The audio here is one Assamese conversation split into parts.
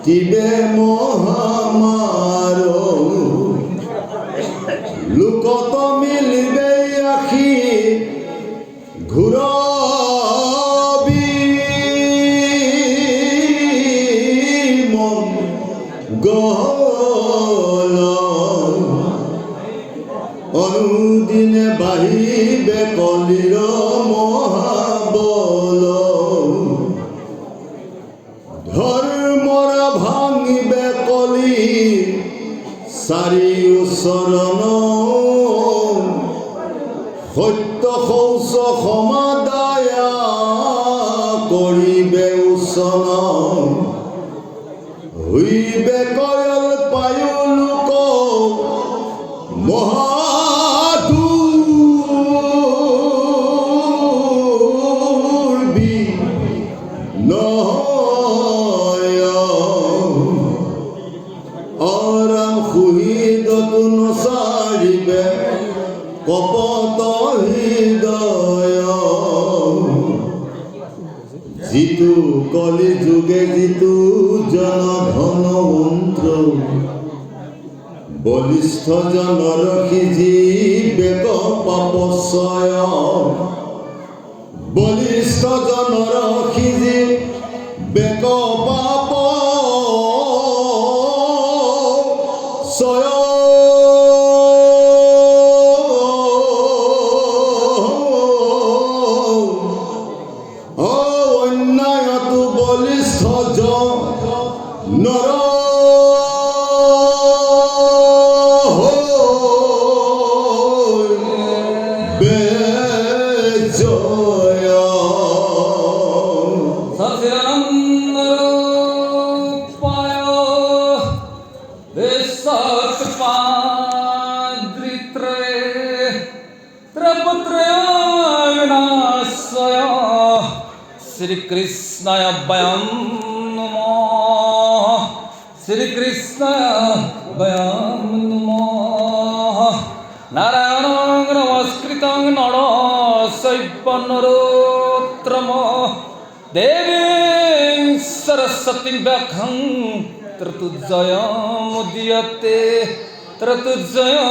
তিবে মহামাৰ লোকত মিলবে আখি ঘুৰবি মন গল অনুদিনে বাহিবে কলিৰ মহাবল ধৰ্মৰা ভাঙিবে কলি চাৰিও চৰণ সত্য শৌচ সমাদায়া কৰিবে উচন হইবে কয়ল পায়ো লোক মহাদুৰ্বি নচাৰিবে কপট হৃদয় যিটো কলি যুগে যিটো জনধন মন্ত্ৰ বলিষ্ঠ জনৰ সিজি বেগ পাপচয় বলিষ্ঠ জনৰ সিজি বেগ পাপ অন্যায়তো বলিষ্ঠ নৰ বেজয় সচিদানন্দরূপায় বিশ্বৎপাদ্রিত্রে ত্রয়পুত্রয় বিনাশয় শ্রীকৃষ্ণায় বয়ং নমঃ শ্রীকৃষ্ণায় বয়ং নমঃ নারায়ণং নমস্কৃতং নরসৈব নরোত্তম দেবীং সরস্বতীং ব্যাখ্যাং ত্রতুজয়মুদীয়তে ত্রতুজয়মুদীয়তে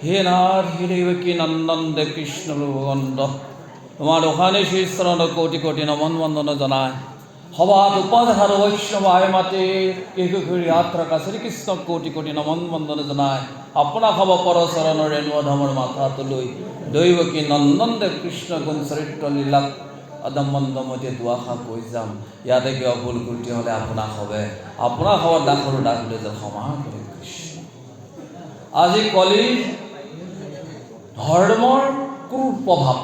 হে নাথ হে দেবকী নন্দন দে কৃষ্ণ ভগৱন্ত তোমাৰ দোকানী শ্ৰীচৰণ কোটি কোটি নমন বন্দন জনায় সভাত উপধাৰ বৈষ্ণৱ আই মাতিৰ কেশৰী হাত ৰখা শ্ৰীকৃষ্ণক কোটি কোটি নমন বন্দন জনায় আপোনাক হ'ব পৰচৰণৰ ৰেণুধমৰ মাথাটো লৈ দৈৱকী নন্দন দেৱ কৃষ্ণ গুণ চৰিত্ৰ লীলাক অদম্বন্দমতে দুআষাৰ কৈ যাম ইয়াতে কিয় ভুল ত্ৰুটি হ'লে আপোনাক হবে আপোনাক হ'ব ডাকৰো ডাক লৈ যে ক্ষমা কৰি কৃষ্ণ আজি কলিৰ ধৰ্মৰ ক্ৰূৰ প্ৰভাৱ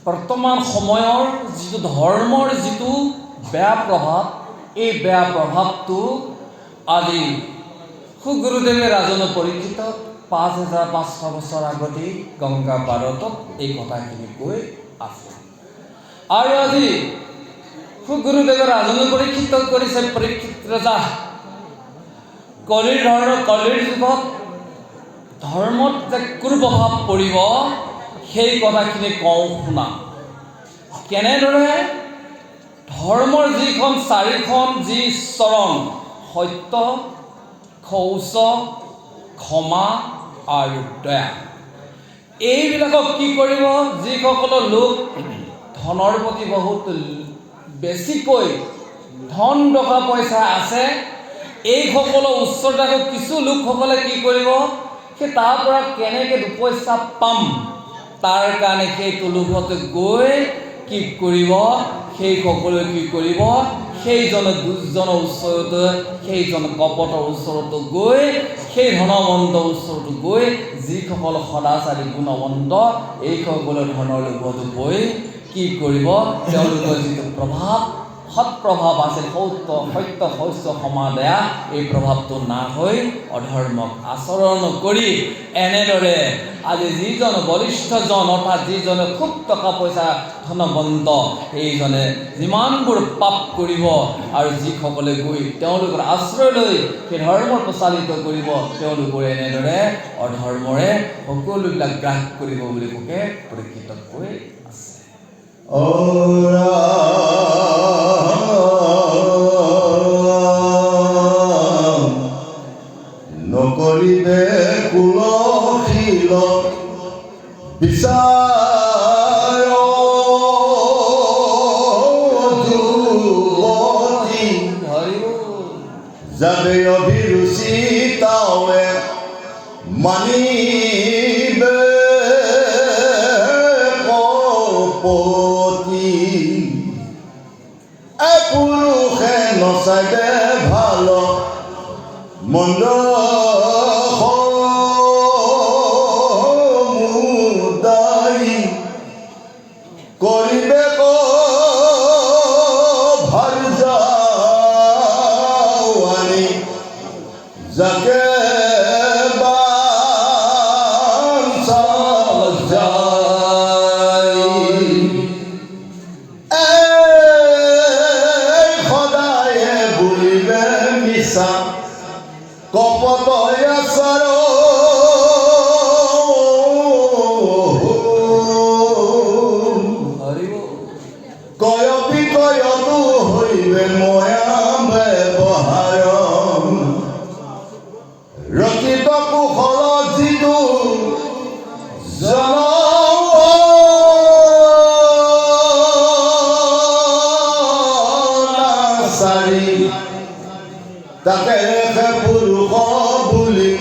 বৰ্তমান সময়ৰ যিটো ধৰ্মৰ যিটো বেয়া প্ৰভাৱ এই বেয়া প্ৰভাৱটো আজি সুগুৰুদেৱে ৰাজন পৰীক্ষিত 5500 বছৰ আগতে গংগা পাৰত এই কথাখিনি কৈ আছে আৰু আজি সুগুৰুদেৱে ৰাজন পৰীক্ষিত কৰিছে পৰীক্ষিত ৰজা কলিৰ যুগত ধৰ্মত যে কুপ্ৰভাৱ পৰিব সেই কথাখিনি কওঁ শুনা কেনেদৰে ধৰ্মৰ যিখন চাৰিখন যি চৰণ সত্য শৌচ ক্ষমা আৰু দয়া এইবিলাকক কি কৰিব যিসকলৰ লোক ধনৰ প্ৰতি বহুত বেছিকৈ ধন টকা পইচা আছে এইসকলৰ উচ্চতাক কিছু লোকসকলে কি কৰিব সেই তাৰ পৰা কেনেকৈ দুপইচা পাম তাৰ কাৰণে সেইটো লোভতে গৈ কি কৰিব সেই সকলোৱে কি কৰিব সেইজনে দুজনৰ ওচৰতে সেইজন কপটৰ ওচৰতো গৈ সেই ধনৱন্তৰ ওচৰতো গৈ যিসকল সদাচাৰী গুণৱন্ত এইসকলে ধনৰ লোভত গৈ কি কৰিব তেওঁলোকৰ যিটো প্ৰভাৱ সৎপ্ৰভাৱ আছিল সত্য শস্য সমাদয়া এই প্ৰভাৱটো না হৈ অধৰ্মক আচৰণ কৰি এনেদৰে আজি যিজন বলিষ্ঠজন অৰ্থাৎ যিজনে খুব টকা পইচা ধনৱন্ত সেইজনে যিমানবোৰ পাপ কৰিব আৰু যিসকলে গৈ তেওঁলোকৰ আশ্ৰয় লৈ সেই ধৰ্ম প্ৰচাৰিত কৰিব তেওঁলোকৰ এনেদৰে অধৰ্মৰে সকলোবিলাক গ্ৰাস কৰিব বুলি পোকে পৰীক্ষিত কৈ আছে। নকৰিবে কুলশীল বিচাৰ যুৱতী যাবে অভিৰুচি তাৱে মানিবে কপতি পুৰুষে নচাইবে ভাল মন্দ কৰিবে ভাৰ্যাৱানী যাকে বাঞ্ছা যায় সদায়ে বুলিবে মিছা কপট আচাৰ কয় বিকয়তো হইবে ময়া ব্যৱহাৰ ৰচিত কুশল যিটো জনাচাৰী তাকে পুৰুষ বুলি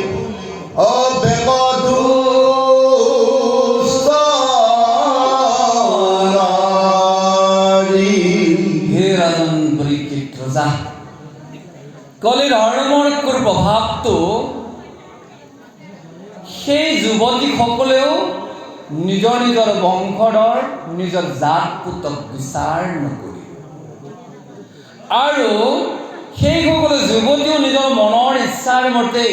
অবেক দুষ্ট কলিৰ ধৰ্মৰ প্ৰভাৱটো সেই যুৱতীসকলেও নিজৰ নিজৰ বংশধৰ নিজৰ জাত পুতক বিচাৰ নকৰি আৰু সেইসকলে যুৱতীও নিজৰ মনৰ ইচ্ছাৰ মতে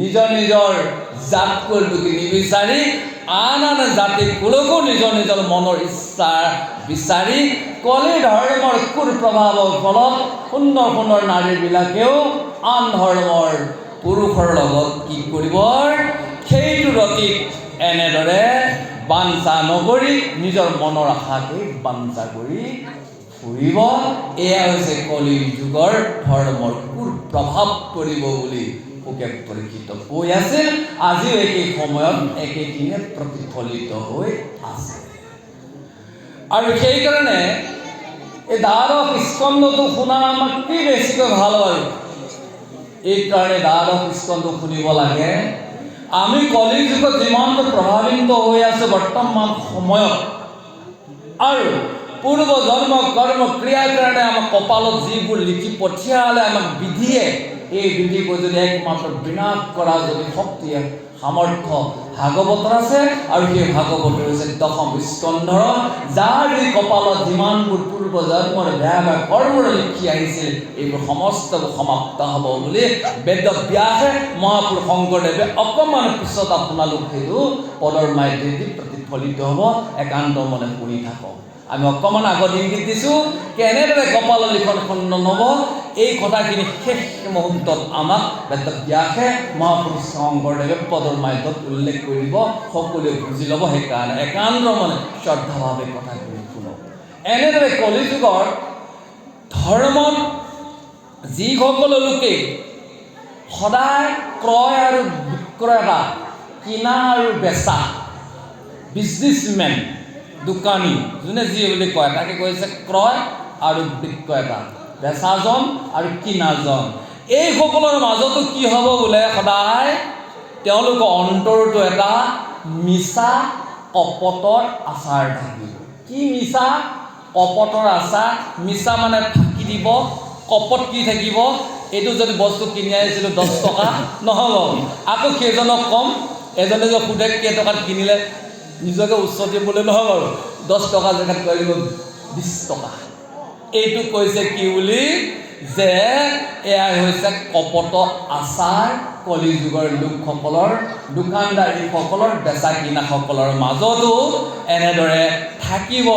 নিজৰ নিজৰ জাত কুলটোকে নিবিচাৰি আন আন জাতি কুলকো নিজৰ নিজৰ মনৰ ইচ্ছা বিচাৰি কলিৰ ধৰ্মৰ কুপ্ৰভাৱৰ ফলত সুন্দৰ সুন্দৰ নাৰীবিলাকেও আন ধৰ্মৰ পুৰুষৰ লগত কি কৰিব সেইটো ৰতিত এনেদৰে বাঞ্ছা নকৰি নিজৰ মনৰ আশাকে বাঞ্ছা কৰি ফুৰিব। এয়া হৈছে কলিৰ যুগৰ ধৰ্মৰ কুপ্ৰভাৱ পৰিব বুলি পোকে পৰীক্ষিত কৈ আছিল। আজিও একেই সময়ত একেদিনে প্ৰতিফলিত হৈ আছে আৰু সেইকাৰণে এই দ্বাদশ স্কন্ধটো শুনা আমাক কি বেছিকৈ ভাল হয় এইকাৰণে দ্বাদশ স্কন্ধ শুনিব লাগে। আমি কলিৰ যুগত যিমানটো প্ৰভাৱিত হৈ আছে বৰ্তমান সময়ত আৰু পূৰ্ব জন্ম কৰ্ম ক্ৰিয়াৰ কাৰণে আমাক কপালত যিবোৰ লিখি পঠিয়ালে আমাক বিধিয়ে এই বিধিবোৰ যদি একমাত্ৰ বিনাশ কৰা যদি শক্তি সামৰ্থ্য ভাগৱতৰ আছে আৰু সেই ভাগৱতৰ হৈছে দশম স্কন্ধৰ যাৰ এই কপালত যিমানবোৰ পূৰ্ব জন্মৰ বেয়া বেয়া কৰ্মৰ লিখি আহিছিল এইবোৰ সমস্তবোৰ সমাপ্ত হ'ব বুলি বেদব্যাসে মহাপুৰুষ শংকৰদেৱে অকণমান পিছত আপোনালোক সেইটো পদৰ মাধ্যমেদি প্ৰতিফলিত হ'ব। একান্ত মনে শুনি থাকক। আমি অকণমান আগত ইংগিত দিছোঁ কেনেদৰে কপালৰ লিখন খণ্ডন হ'ব এই কথাখিনি শেষ মুহূৰ্তত আমাক বেদব্যাসে মহাপুৰুষ শংকৰদেৱে পদৰ মাধ্যমত উল্লেখ কৰিব। সকলোৱে বুজি ল'ব। সেইকাৰণে একান্ত মনে শ্ৰদ্ধাভাৱে কথাখিনি শুনক। এনেদৰে কলিযুগৰ ধৰ্মত যিসকল লোকে সদায় ক্ৰয় আৰু বিক্ৰয়তা কিনা আৰু বেচা বিজনেছমেন দোকানী যোনে যি বুলি কয় তাকে কৈছে ক্ৰয় আৰু বিক্ৰয়তা বেচাজন আৰু কিনাজন। এইসকলৰ মাজতো কি হ'ব বোলে সদায় তেওঁলোকৰ অন্তৰটো এটা মিছা কপটৰ আচাৰ থাকিব। কি মিছা কপটৰ আচাৰ? মিছা মানে দিব কপত কি থাকিব এইটো যদি বস্তু কিনি আনিছিলোঁ 10 টকা নহ'ব আকৌ কেইজনক কম এজনে যে সুধে কেইটকাত কিনিলে নিজকে উচ্চ দিবলৈ নহ'ব আৰু 10 টকা জেগাত কৈ দিব 20 টকা এইটো কৈছে কি বুলি যে এয়া হৈছে কপট আচাৰ কলিযুগৰ লোকসকলৰ দোকানদাৰীসকলৰ বেচা কিনাসকলৰ মাজতো এনেদৰে থাকিব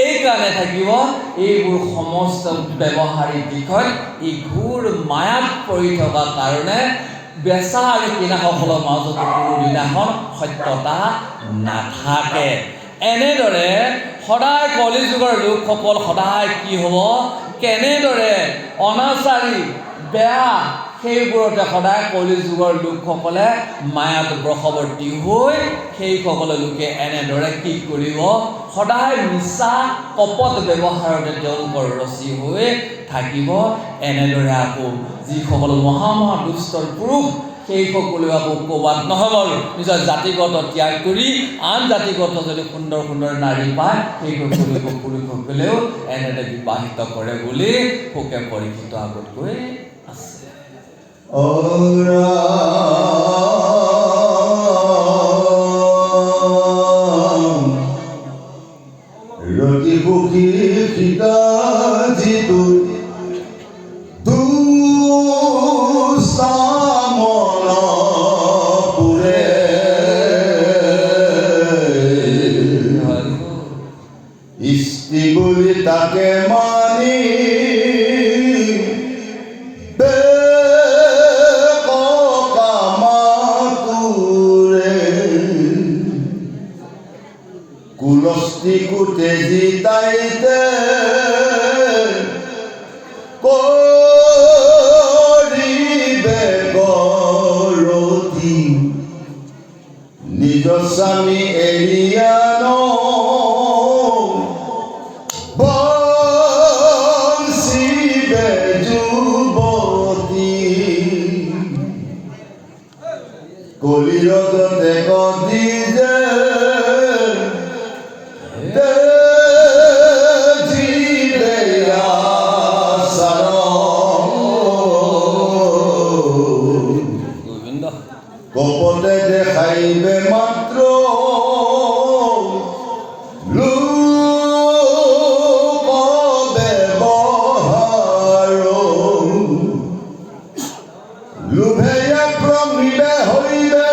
এইকাৰণে থাকিব এইবোৰ সমস্ত ব্যৱহাৰিক দিশত এই ঘূৰ মায়াত পৰি থকা কাৰণে বেচা আৰু কিনাসকলৰ মাজত কোনো দিনাখন সত্যতা নাথাকে এনেদৰে সদায় কলিযুগৰ লোকসকল সদায় কি হ'ব কেনেদৰে অনাচাৰী বেয়া সেইবোৰতে সদায় কলিযুগৰ লোকসকলে মায়াত বশৱৰ্তী হৈ সেইসকল লোকে এনেদৰে কি কৰিব সদায় মিছা কপট ব্যৱহাৰতে তেওঁলোকৰ ৰচি হৈ থাকিব এনেদৰে আকৌ যিসকল মহা দুষ্টৰ পুৰুষ সেইসকলেও আকৌ ক'ৰবাত নহ'ব আৰু নিজৰ জাতিগত ত্যাগ কৰি আন জাতিগত যদি সুন্দৰ সুন্দৰ নাৰী পায় সেইসকলেও পুৰুষসকলেও এনেদৰে বিবাহিত কৰে বুলি শোকে পৰীক্ষিত আগতকৈ আছে ৰতি সুখী সীতা যিটো ইস্তি বুলি তাকে মানি কুলস্তি কুটে জিতাইতে কৰিবে গৰতি নিজ স্বামী এৰিয়ান বংশীবে যুৱতী কলিৰজতে কদি যে কপটে দেখাইবে মাত্ৰ লোক ব্যৱহাৰ লোভেয়া ক্ৰমিবে হইবে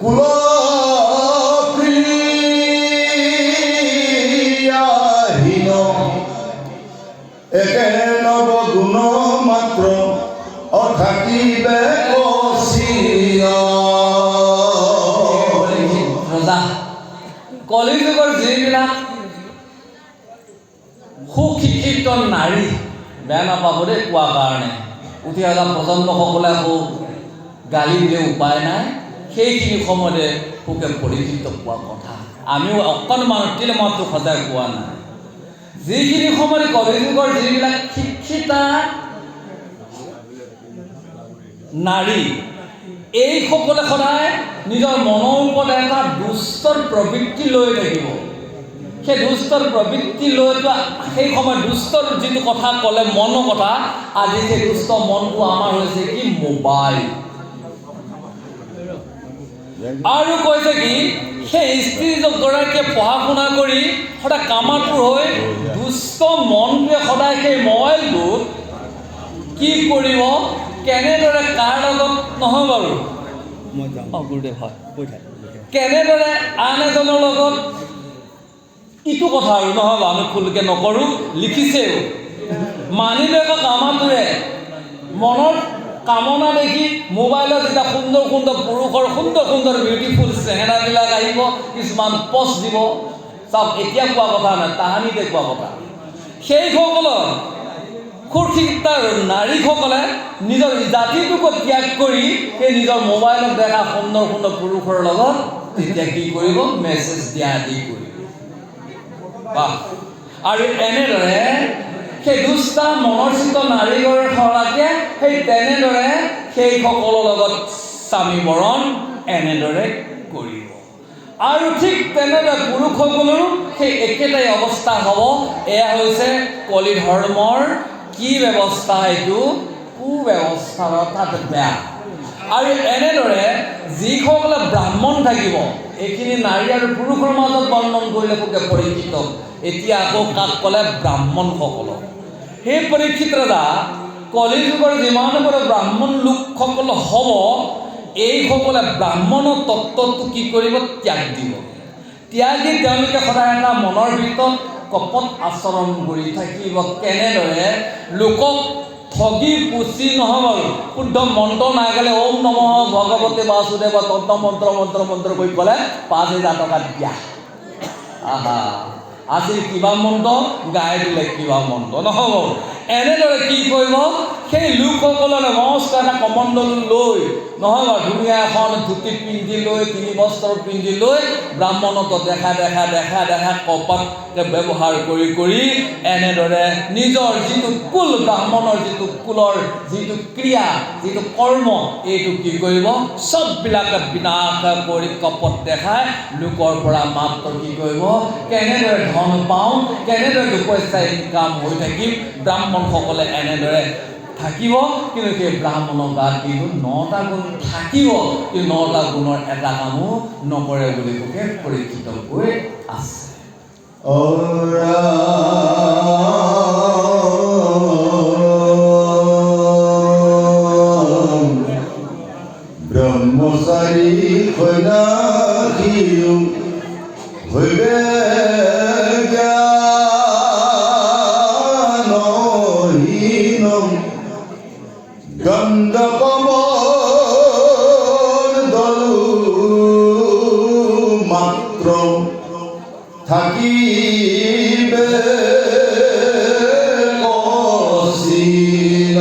কুলক্ৰিয়াহীন একে নৱগুণ মাত্ৰ অথাকিবে কলিযুগৰ যিবিলাক সুশিক্ষিত নাৰী বেয়া নাপাব দেই কোৱাৰ কাৰণে উঠি অহা প্ৰজন্মসকলে আকৌ গালি দিলে উপায় নাই সেইখিনি সময়তে সুখে পৰীক্ষিত পোৱা কথা আমিও অকণমান তিলে মাত্ৰ সজাই পোৱা নাই যিখিনি সময়ত কলিযুগৰ যিবিলাক শিক্ষিতা নাৰী এইসকলে সদায় নিজৰ মনৰ ওপৰত এটা দুষ্টৰ প্ৰবৃত্তি লৈ থাকিব সেই দুষ্টৰ প্ৰবৃত্তি লৈ সেই সময়ত দুষ্টৰ যিটো কথা ক'লে মনৰ কথা আজি সেই দুষ্ট মনটো আমাৰ হৈছে কি মোবাইল আৰু কৈছে কি সেই স্ত্ৰীগৰাকীয়ে পঢ়া শুনা কৰি সদায় কামাতুৰ হৈ দুষ্ট মনটোৱে সদায় সেই মোবাইলটোত কি কৰিব কেনেদৰে কাৰ লগত নহয় বাৰু গুৰুদেৱ হয় কেনেদৰে আন এজনৰ লগত ইটো কথা আৰু নহ'ব আমি খুলকে নকৰোঁ লিখিছেও মানিলে আকৌ কামাতুৰে মনৰ কামনা দেখি মোবাইলত যেতিয়া সুন্দৰ সুন্দৰ পুৰুষৰ সুন্দৰ সুন্দৰ বিউটিফুল চেহেৰাবিলাক আহিব কিছুমান পষ্ট দিব চাওক এতিয়া কোৱা কথা নাই তাহানিতে কোৱা কথা সেইসকলৰ সুশিক্ষিত নাৰীসকলে নিজৰ জাতিটোক ত্যাগ কৰি সেই নিজৰ মোবাইলত দেখা সুন্দৰ সুন্দৰ পুৰুষৰ লগত তেতিয়া কি কৰিব মেছেজ দিয়া আদি কৰিব আৰু এনেদৰে সেই দুষ্টা মনৰ্চিত নাৰীগৰাকীয়ে সেই তেনেদৰে সেইসকলৰ লগত স্বামী বৰণ এনেদৰে কৰিব আৰু ঠিক তেনেদৰে পুৰুষসকলৰো সেই একেটাই অৱস্থা হ'ব। এয়া হৈছে কলি ধৰ্মৰ কি ব্যৱস্থা? এইটো কুব্যৱস্থা, অৰ্থাৎ বেয়া। আৰু এনেদৰে যিসকলে ব্ৰাহ্মণ থাকিব, এইখিনি নাৰী আৰু পুৰুষৰ মাজত বৰ্ণন কৰিলে পোকে পৰীক্ষিত। এতিয়া আকৌ কাক ক'লে? ব্ৰাহ্মণসকলক। সেই পৰীক্ষিত ৰজা কলিযুগৰ যিমানবোৰ ব্ৰাহ্মণ লোকসকল হ'ব, এইসকলে ব্ৰাহ্মণৰ তত্ত্বটো কি কৰিব? ত্যাগ দিব। ত্যাগ দি তেওঁলোকে সদায় এটা মনৰ ভিতৰত কপট আচৰণ কৰি থাকিব। কেনেদৰে? লোকক ঠগি পুচি নহয় বাৰু, শুদ্ধ মন্ত্ৰ নাই গালে ওম নমঃ ভগৱতে বাসুদেৱ তন্ত্ৰ মন্ত্ৰ কৰি ক'লে 5,000 টকা দিয়া। আহা, আছিল কিবা মন্ত্ৰ, গাই দিলে কিবা মন্ত্ৰ, নহ'ব। এনেদৰে কি কৰিব? সেই লোকসকললৈ মস্ত এটা কমণ্ডল লৈ, নহয় বাৰু, ধুনীয়া এখন ধুতি পিন্ধি লৈ, 3 বস্ত্ৰ পিন্ধি লৈ, ব্ৰাহ্মণক দেখা কপট ব্যৱহাৰ কৰি এনেদৰে নিজৰ যিটো কুল, ব্ৰাহ্মণৰ যিটো কুলৰ যিটো ক্ৰিয়া, যিটো কৰ্ম, এইটো কি কৰিব? চববিলাকে বিনাশ কৰি কপট দেখাই লোকৰ পৰা মাত্ৰ কি কৰিব? কেনেদৰে ধন পাওঁ, কেনেদৰে 2 পইচা ইনকাম হৈ থাকিম, ব্ৰাহ্মণসকলে এনেদৰে থাকিব। কিন্তু সেই ব্ৰাহ্মণৰ গাত কিন্তু 9টা গুণ থাকিব, কিন্তু 9টা গুণৰ এটা কামো নকৰে বুলি পোকে পৰীক্ষিত হৈ আছে। ব্ৰহ্মচাৰী সন্ন্যাসীও হৈবে জ্ঞানহীন দণ্ডকমণ্ডলু মাত্ৰ থাকিবে কচিন।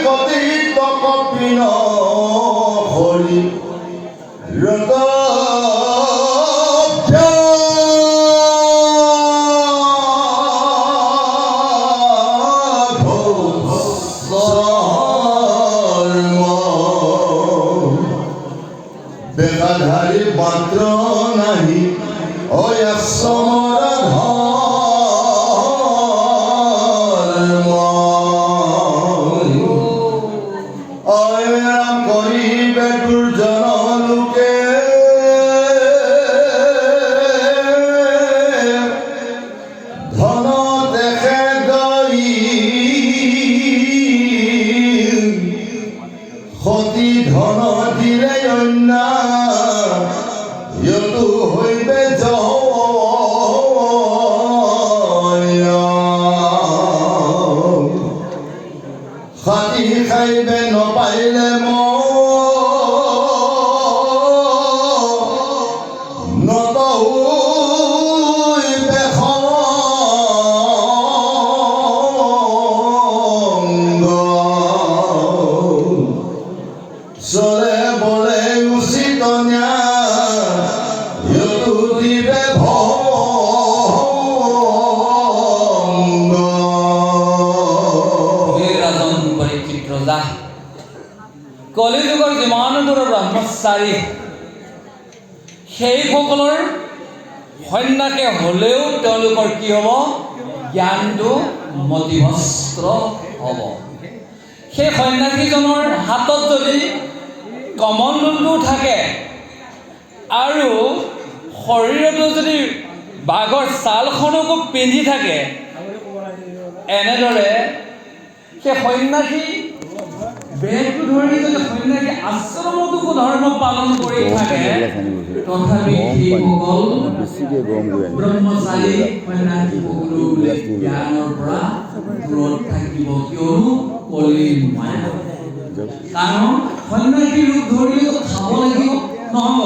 কতিত কপিন হৰি ৰত বেকাধাৰী মাত্ৰ নাহি অয়াসমৰা ধৰ্ম অয়াম কৰিবে দুৰ্জন লোকে ধন দেখে গৈ সতী ধন দিলে অন্য ইয়তো হৈবে খাতি খাইবে নপাইলে নত হৈবে সংগ চলে বলে উচিত ন্যায় দিবে ভংগ। ৰাজন পৰীক্ষিত ৰজা কলিযুগৰ যিমানবোৰ ব্ৰহ্মচাৰী, সেইসকলৰ সন্ন্যাসে হ'লেও তেওঁলোকৰ কি হ'ব? জ্ঞানটো মতিভ্ৰষ্ট হ'ব। সেই সন্ন্যাসীজনৰ হাতত যদি কমণ্ডলটো থাকে আৰু শৰীৰতো যদি বাঘৰ ছালখনকো পিন্ধি থাকে, এনেদৰে সেই সন্ন্যাসী বেগটো ধৰি যদি সন্ন্যাসী আশ্ৰমতো ধৰ্ম পালন কৰি থাকে, তথাপি সেইসকল ব্ৰহ্মচাৰী সন্ন্যাসীসকলো জ্ঞানৰ পৰা দূৰত থাকিব। কিয়নো কলিৰ মায়া। কাৰণ সন্ন্যাসী ৰূপ ধৰিলেতো খাব লাগিব, নহ'ব।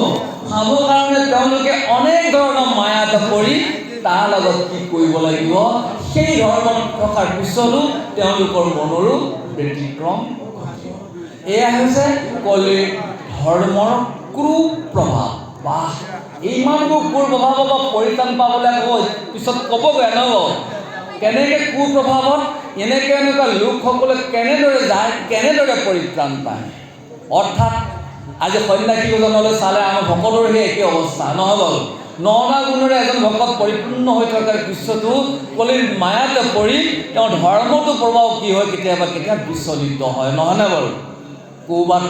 খাবৰ কাৰণে তেওঁলোকে অনেক ধৰণৰ মায়াত পৰি তাৰ লগত কি কৰিব লাগিব? সেই ধৰ্মত থকাৰ পিছতো তেওঁলোকৰ মনৰো ব্যতিক্ৰম ঘটিব। এয়া হৈছে কলিৰ ধৰ্মৰ কুপ্ৰভাৱ। বাহ, ইমানবোৰ কুপ্ৰভাৱৰ পৰা পৰিত্ৰাণ পাবলৈ আকৌ পিছত ক'বগৈ নহ'ব। কেনেকৈ কুপ্ৰভাৱত? এনেকুৱা লোকসকলে কেনেদৰে যায়, কেনেদৰে পৰিত্ৰাণ পায়। অৰ্থাৎ আজি সন্ন্যাসীজনলৈ চালে আমাৰ ভকতৰ সেই একে অৱস্থা নহয় বাৰু। 9টা গুণেৰে এজন ভকত পৰিপূৰ্ণ হৈ থকাৰ পিছতো কলিৰ মায়াতে পৰি তেওঁৰ ধৰ্মটো প্ৰভাৱ কি হয়, কেতিয়াবা বিচলিত হয় নহয়নে বাৰু। ক'ৰবাত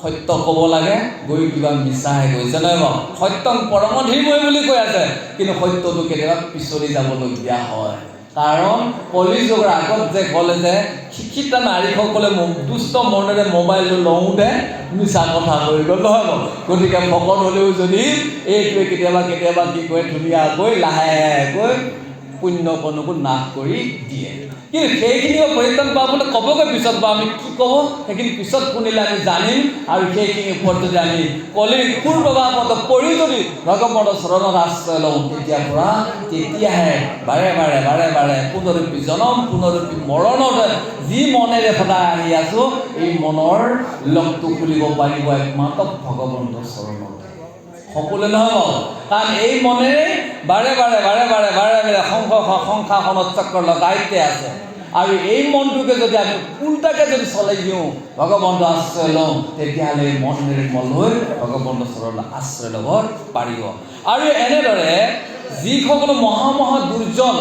সত্য ক'ব লাগে গৈ কিবা মিছাহে কৈছে নহয় বাৰু। সত্যং পৰমধীমৈ বুলি কৈ আছে, কিন্তু সত্যটো কেতিয়াবা পিছলি যাবলগীয়া হয়। কাৰণ কলিযুগৰ আগত যে ক'লে যে শিক্ষিত নাৰীসকলে দুষ্ট মনেৰে মোবাইলটো লওঁতে মিছা কথা কৈ গ'ল নহয় বাৰু। গতিকে ভকত হ'লেও যদি এইটোৱে কেতিয়াবা কি কয় ধুনীয়াকৈ লাহেকৈ পুণ্যকণকো নাশ কৰি দিয়ে। কিন্তু সেইখিনিও পৰিত্ৰাণ পাবলৈ ক'বগৈ পিছত বা আমি কি ক'ব সেইখিনি পিছত শুনিলে আমি জানিম। আৰু সেইখিনিৰ ওপৰত যদি আমি কলিৰ কুপ্ৰভাৱত পৰি যদি ভগৱন্তৰ চৰণত আশ্ৰয় লওঁ, তেতিয়াহে বাৰে বাৰে পুনৰূপী জনম পুনৰূপী মৰণত যি মনেৰে সদায় আহি আছোঁ, এই মনৰ লগটো খুলিব পাৰিব একমাত্ৰ ভগৱন্তৰ চৰণত। সকলোৱে নহয় বাৰু। কাৰণ এই মনেৰে বাৰে বাৰে সংসাৰখনত চক্ৰ লগাইতে আছে। আৰু এই মনটোকে যদি আমি উল্টাকে যদি চলাই দিওঁ, ভগৱন্তৰ আশ্ৰয় লওঁ, তেতিয়াহ'লে এই মন নিৰ্মল হৈ ভগৱন্তৰ চৰণত আশ্ৰয় ল'ব পাৰিব। আৰু এনেদৰে যিসকল মহা দুৰ্জন,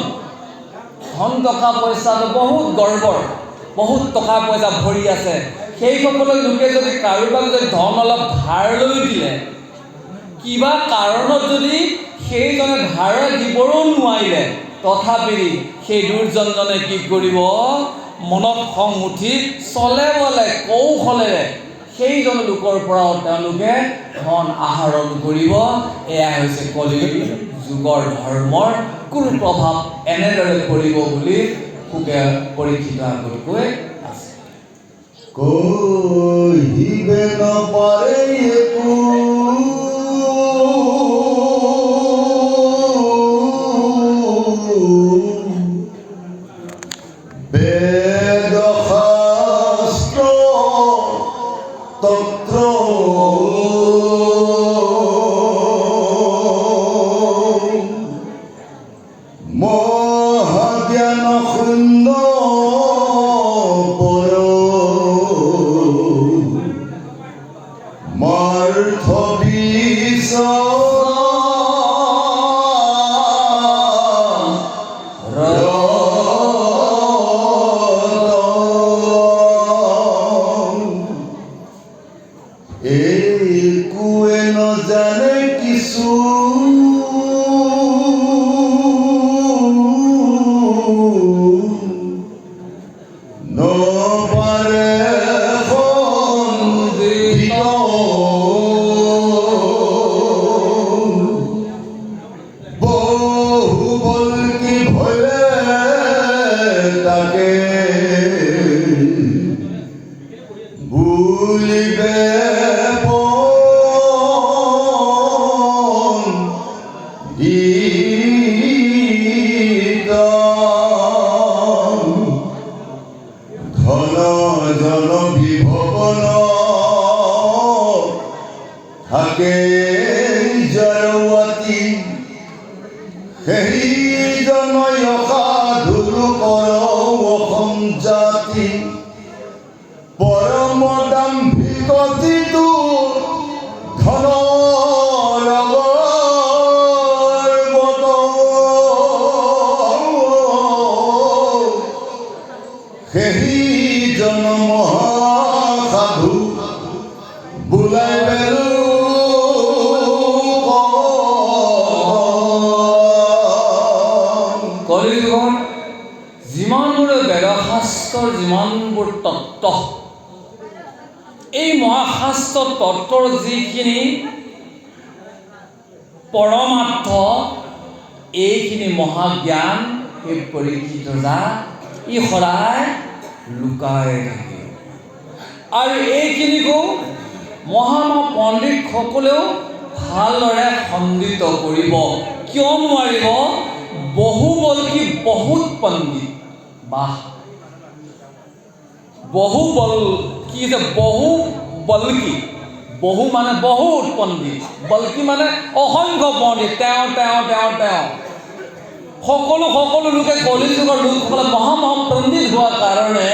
ধন টকা পইচা বহুত গৰ্বৰ, বহুত টকা পইচা ভৰি আছে, সেইসকলৰ লোকে যদি কাৰোবাক যদি ধন অলপ ধাৰ লৈ দিলে, কিবা কাৰণত যদি সেইজনে ধাৰ দিবৰো নোৱাৰিলে, তথাপি সেই দুৰ্জনজনে কি কৰিব, মনত খং উঠি চলে বলে কৌশলেৰে সেইজন লোকৰ পৰাও তেওঁলোকে ধন আহৰণ কৰিব। এয়া হৈছে কলিৰ যুগৰ ধৰ্মৰ কুপ্ৰভাৱ এনেদৰে পৰিব বুলি সুকে পৰীক্ষিত আগতকৈ আছে। কহিবে নপাৰে একো বেদ শাস্ত্ৰ তন্ত্ৰ মহাজ্ঞান শূন্য পৰ মাৰ্থ একোৱে নজানে কিছু নবাৰে সন্দিত বহু বল কি ভয়ে তাকে বুলিবে ধন জন বিভৱন থাকে জয়ৱতী, সেই জন অসাধু লোকৰ অসম জাতি, পৰম দাম্ভিক যিটো ধন সেই জন মহাসাধু বোলাই বেলো কলিযুগত যিমানবোৰ বেদশাস্ত্ৰৰ যিমানবোৰ তত্ত্ব, এই মহাশাস্ত্ৰ তত্ত্বৰ যিখিনি পৰমাৰ্থ, এইখিনি মহাজ্ঞান এই পৰীক্ষিত যা ই সদায় লুকাই থাকে। আৰু এইখিনিকো পণ্ডিতসকলেও ভালদৰে খণ্ডিত কৰিব। কিয় নোৱাৰিব? বহু বল্কী বহুত পণ্ডিত, বাহ, বহু বল কি যে বহু বল্কী, বহু মানে বহুত পণ্ডিত, বল্কী মানে অসংখ্য পণ্ডিত, তেওঁ সকলো লোকে কলিযুগৰ লোকসকলে মহাপণ্ডিত হোৱাৰ কাৰণে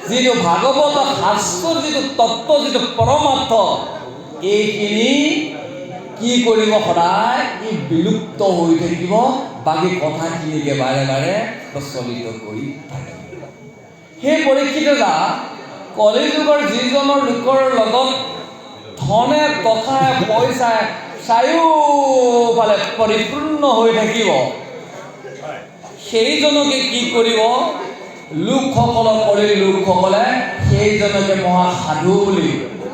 যিটো ভাগৱত শাস্ত্ৰৰ যিটো তত্ত্ব, যিটো পৰমাৰ্থ, এইখিনি কি কৰিব সদায় ই বিলুপ্ত হৈ থাকিব, বাকী কথাখিনিকে বাৰে বাৰে প্ৰচলিত কৰি থাকিব। সেই পৰীক্ষিততা কলিযুগৰ যিজনৰ লোকৰ লগত ধনে টকাই পইচাই চাৰিওফালে পৰিপূৰ্ণ হৈ থাকিব, সেইজনকে কি কৰিব? লোকসকলে সেইজনকে মহাসাধু বুলি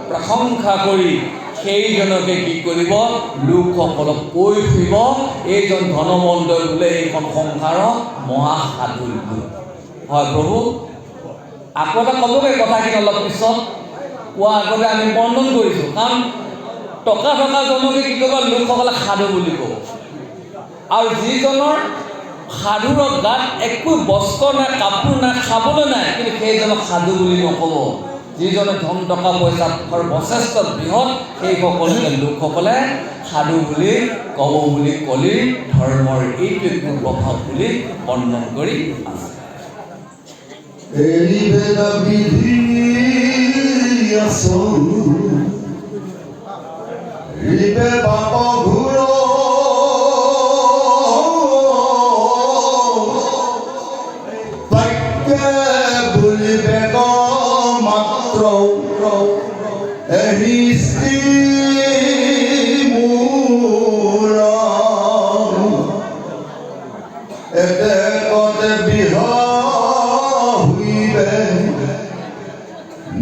প্ৰশংসা কৰি সেইজনকে কি কৰিব? লোকসকলক কৈ ফুৰিব, এইজন ধনমন্দ বোলে এইখন সংসাৰৰ মহাসাধু লোক। হয় প্ৰভু, আকৌ এটা ক'বগৈ কথাখিনি অলপ পিছত, কোৱা আগতে আমি বৰ্ণন কৰিছোঁ। কাৰণ টকা জনকে কি কৰিব? লোকসকলে সাধু বুলি ক'ব। আৰু যিজনৰ সাধুৰ গাত একো বস্ত্ৰ নাই, কাপোৰ নাই, খাবলৈ নাই, কিন্তু সেইজনক সাধু বুলি নক'ব। যিজনে ধন টকা পইচা যথেষ্ট বৃহৎ, সেই সকলোকে লোকসকলে সাধু বুলি ক'ব বুলি কলিৰ ধৰ্মৰ এইটো একো প্ৰভাৱ বুলি বৰ্ণন কৰি আছে।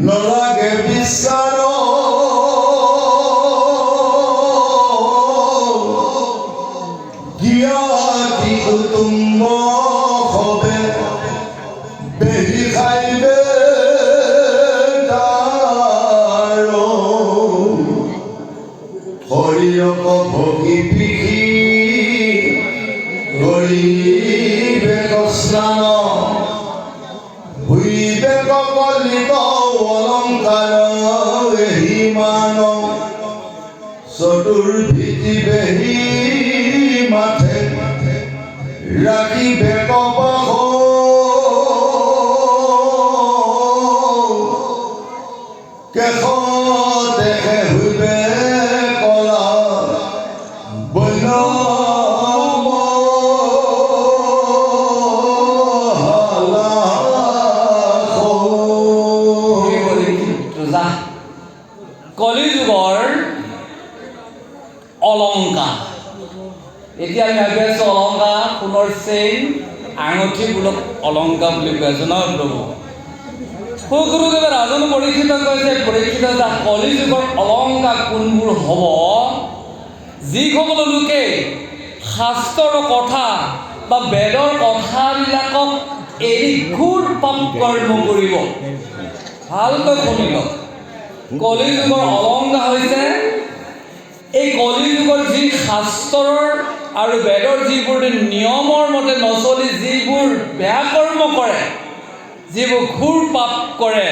নলাগে বিচাৰ জ্ঞাতি কুটুম্ব হবে বেহি খাইবে শৰীৰক ভগি পিখি কৰিবে স্নান হুইবে কলিত অলংকাৰ হিমান চতুৰ্ভীতি বেহি মাথে ৰাখিবে কবহ কেশ দেখে হুইবে কলা বন্য কলিযুগৰ অলংকাৰ। এতিয়া আমি ভাবি আছোঁ অলংকাৰ, সোণৰ চেইন, আঙুঠি বোলক অলংকাৰ বুলি কৈ আছোঁ ন প্ৰভু। সুগুৰুদেৱে ৰাজন পৰীক্ষিত কৈছে, পৰীক্ষিত কলিযুগৰ অলংকাৰ কোনবোৰ হ'ব? যিসকল লোকে শাস্ত্ৰৰ কথা বা বেদৰ কথাবিলাকক এৰি ঘোৰ পাপ কৰ্ম কৰিব। ভালকৈ শুনি লওক, কলিযুগৰ অলংকাৰ হৈছে এই কলিযুগৰ যি শাস্ত্ৰৰ আৰু বেদৰ যিবোৰ নিয়মৰ মতে নচলি যিবোৰ বেয়া কৰ্ম কৰে, যিবোৰ ঘোৰ পাপ কৰে,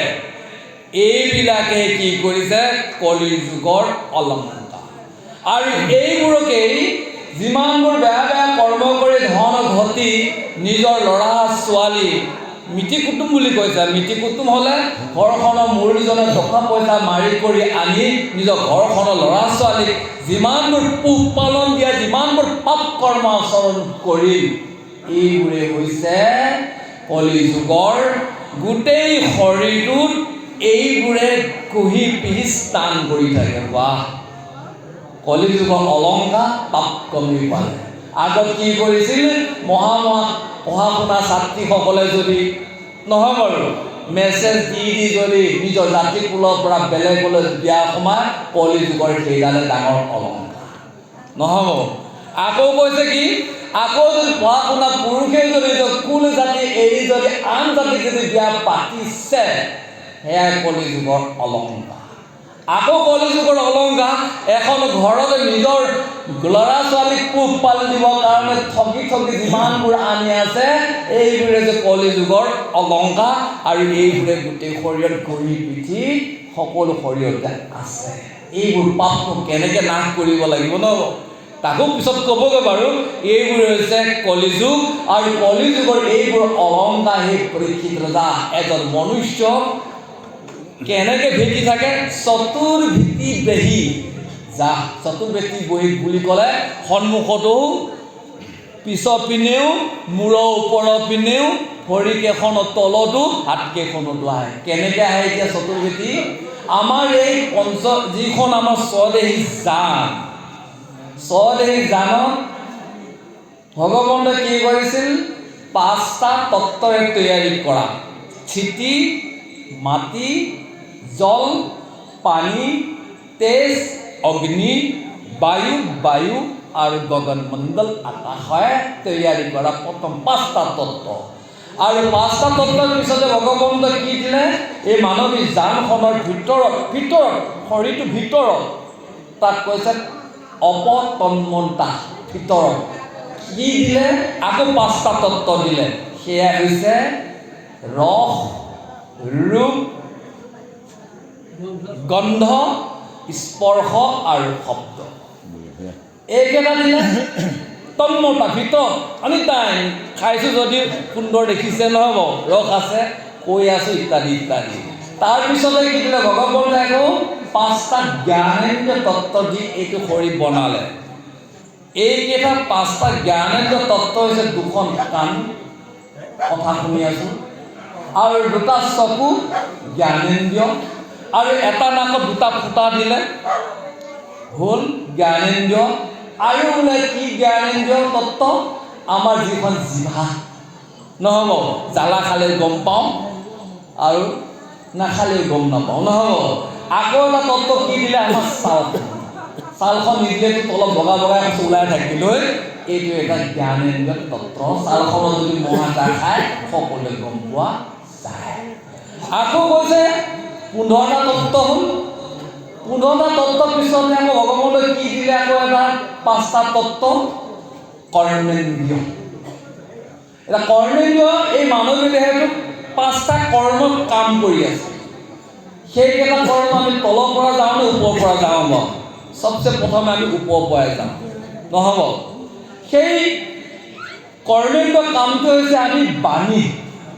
এইবিলাকে কি কৰিছে? কলিযুগৰ অলংকাৰ। আৰু এইবোৰকেই যিমানবোৰ বেয়া বেয়া কৰ্ম কৰি ধন ঘটি নিজৰ ল'ৰা ছোৱালী মিতি কুটুম বুলি কৈছে। মিতি কুটুম হ'লে ঘৰখনৰ মুৰব্বীজনে টকা পইচা মাৰি কৰি আনি নিজৰ ঘৰখনৰ ল'ৰা ছোৱালীক যিমানবোৰ পোহপালন দিয়া, যিমানবোৰ পাপ কৰ্ম আচৰণ কৰি, এইবোৰে হৈছে কলিযুগৰ গোটেই শৰীৰটোত এইবোৰে কুহি পিহি স্থান কৰি থাকে। বাহ, কলিযুগৰ অলংকাৰ পাপ কমি পালে। আগত কি কৰিছিল? মহা পঢ়া শুনা ছাত্ৰীসকলে যদি নহয় বাৰু মেছেজ দি যদি নিজৰ জাতি কুলৰ পৰা বেলেগলৈ বিয়া সোমায়, কলিযুগৰ সেইডালে ডাঙৰ অলংকাৰ নহ'ব। আকৌ কৈছে কি? আকৌ যদি পঢ়া শুনা পুৰুষে যদি কুল জাতি এৰি যদি আন জাতিক যদি বিয়া পাতিছে, সেয়াই কলিযুগৰ অলংকাৰ। আকৌ কলিযুগৰ অলংকাৰ, এখন ঘৰতে নিজৰ ল'ৰা ছোৱালীক পোহপাল দিবৰ কাৰণে ঠগি যিমানবোৰ আনি আছে, এইবোৰে যে কলিযুগৰ অলংকাৰ। আৰু এইবোৰে গোটেই শৰীৰত ঘূৰি পিঠি সকলো শৰীৰতে আছে। এইবোৰ পাপটো কেনেকৈ নাশ কৰিব লাগিব ন? তাকো পিছত ক'বগৈ বাৰু এইবোৰ হৈছে কলিযুগ আৰু কলিযুগৰ এইবোৰ অলংকাৰ সেই পৰীক্ষিত ৰজা এজন মনুষ্য কেনেকৈ ভেটি থাকে চতুৰ্ভেটি বেহী যা চতুৰ্ভেটি বহি বুলি ক'লে সন্মুখতো পিছৰ পিনেও মূৰৰ ওপৰৰ পিনেও ভৰিকেইখনৰ তলতো হাতকেইখনতো আহে কেনেকৈ আহে এতিয়া চতুৰ্ভেটি আমাৰ এই যিখন আমাৰ স্বদেহী জান স্বদেহী জানত ভগৱন্তই কি কৰিছিল 5টা তত্ত্বৰে তৈয়াৰী কৰা চিতি মাটি জল পানী তেজ অগ্নি বায়ু আৰু গগনমণ্ডল আকাশে তৈয়াৰী কৰা প্ৰথম 5টা তত্ত্ব আৰু 5টা তত্ত্বৰ পিছতে ভগৱন্তই কি দিলে এই মানৱী জানখনৰ ভিতৰত শৰীৰটোৰ ভিতৰত তাক কৈছে অপতন্মন্তা ভিতৰত কি দিলে আকৌ 5টা তত্ত্ব দিলে সেয়া হৈছে ৰস ৰূপ গন্ধ স্পৰ্শ আৰু শব্দ এইকেইটা দিলে তন্মতা ভিতৰত আমি টাইম খাইছোঁ যদি সুন্দৰ দেখিছে নহ'ব ৰস আছে কৈ আছোঁ ইত্যাদি ইত্যাদি তাৰপিছতে কি দিলে ভগৱন্তই আকৌ 5টা জ্ঞানেন্দ্ৰিয় তত্ত্ব দি এইটো শৰীৰ বনালে এইকেইটা 5টা জ্ঞানেন্দ্ৰিয় তত্ত্ব হৈছে 2খন কাণ কথা শুনি আছোঁ আৰু 2টা চকু জ্ঞানেন্দ্ৰিয় আৰু এটা নাকত 2টা ফুটা দিলে হ'ল জ্ঞানেন্দ্ৰিয় আৰু বোলে কি জ্ঞানেন্দ্ৰিয় তত্ত্ব আমাৰ যিখন জিভা নহ'ব জ্বালা খালে গম পাওঁ আৰু নাখালেও গম নাপাওঁ নহ'ব আকৌ এটা তত্ত্ব কি দিলে আমাৰ ছালখন নিদিলেতো তলত বগা বগাই ওলাই থাকিলৈ এইটো এটা জ্ঞানেন্দ্ৰিয় তত্ত্ব ছালখনত যদি মহ এটা খায় সকলোৱে গম পোৱা যায় আকৌ কৈছে 15টা তত্ত্ব হ'ল 15টা তত্ত্বৰ পিছতে আকৌ ভগৱন্তই কি দিলে আকৌ এটা 5টা তত্ত্ব কৰ্মেন্দ্ৰিয় এটা কৰ্মেন্দ্ৰিয় এই মানৱী দেহটো 5টা কৰ্মত কাম কৰি আছে সেইকেইটা কৰ্ম আমি তলৰ পৰা যাওঁ নে ওপৰৰ পৰা যাওঁ বাৰু সবচে প্ৰথমে আমি ওপৰৰ পৰাই যাওঁ নহ'ব সেই কৰ্মেন্দ্ৰিয় কামটো হৈছে আমি বাণী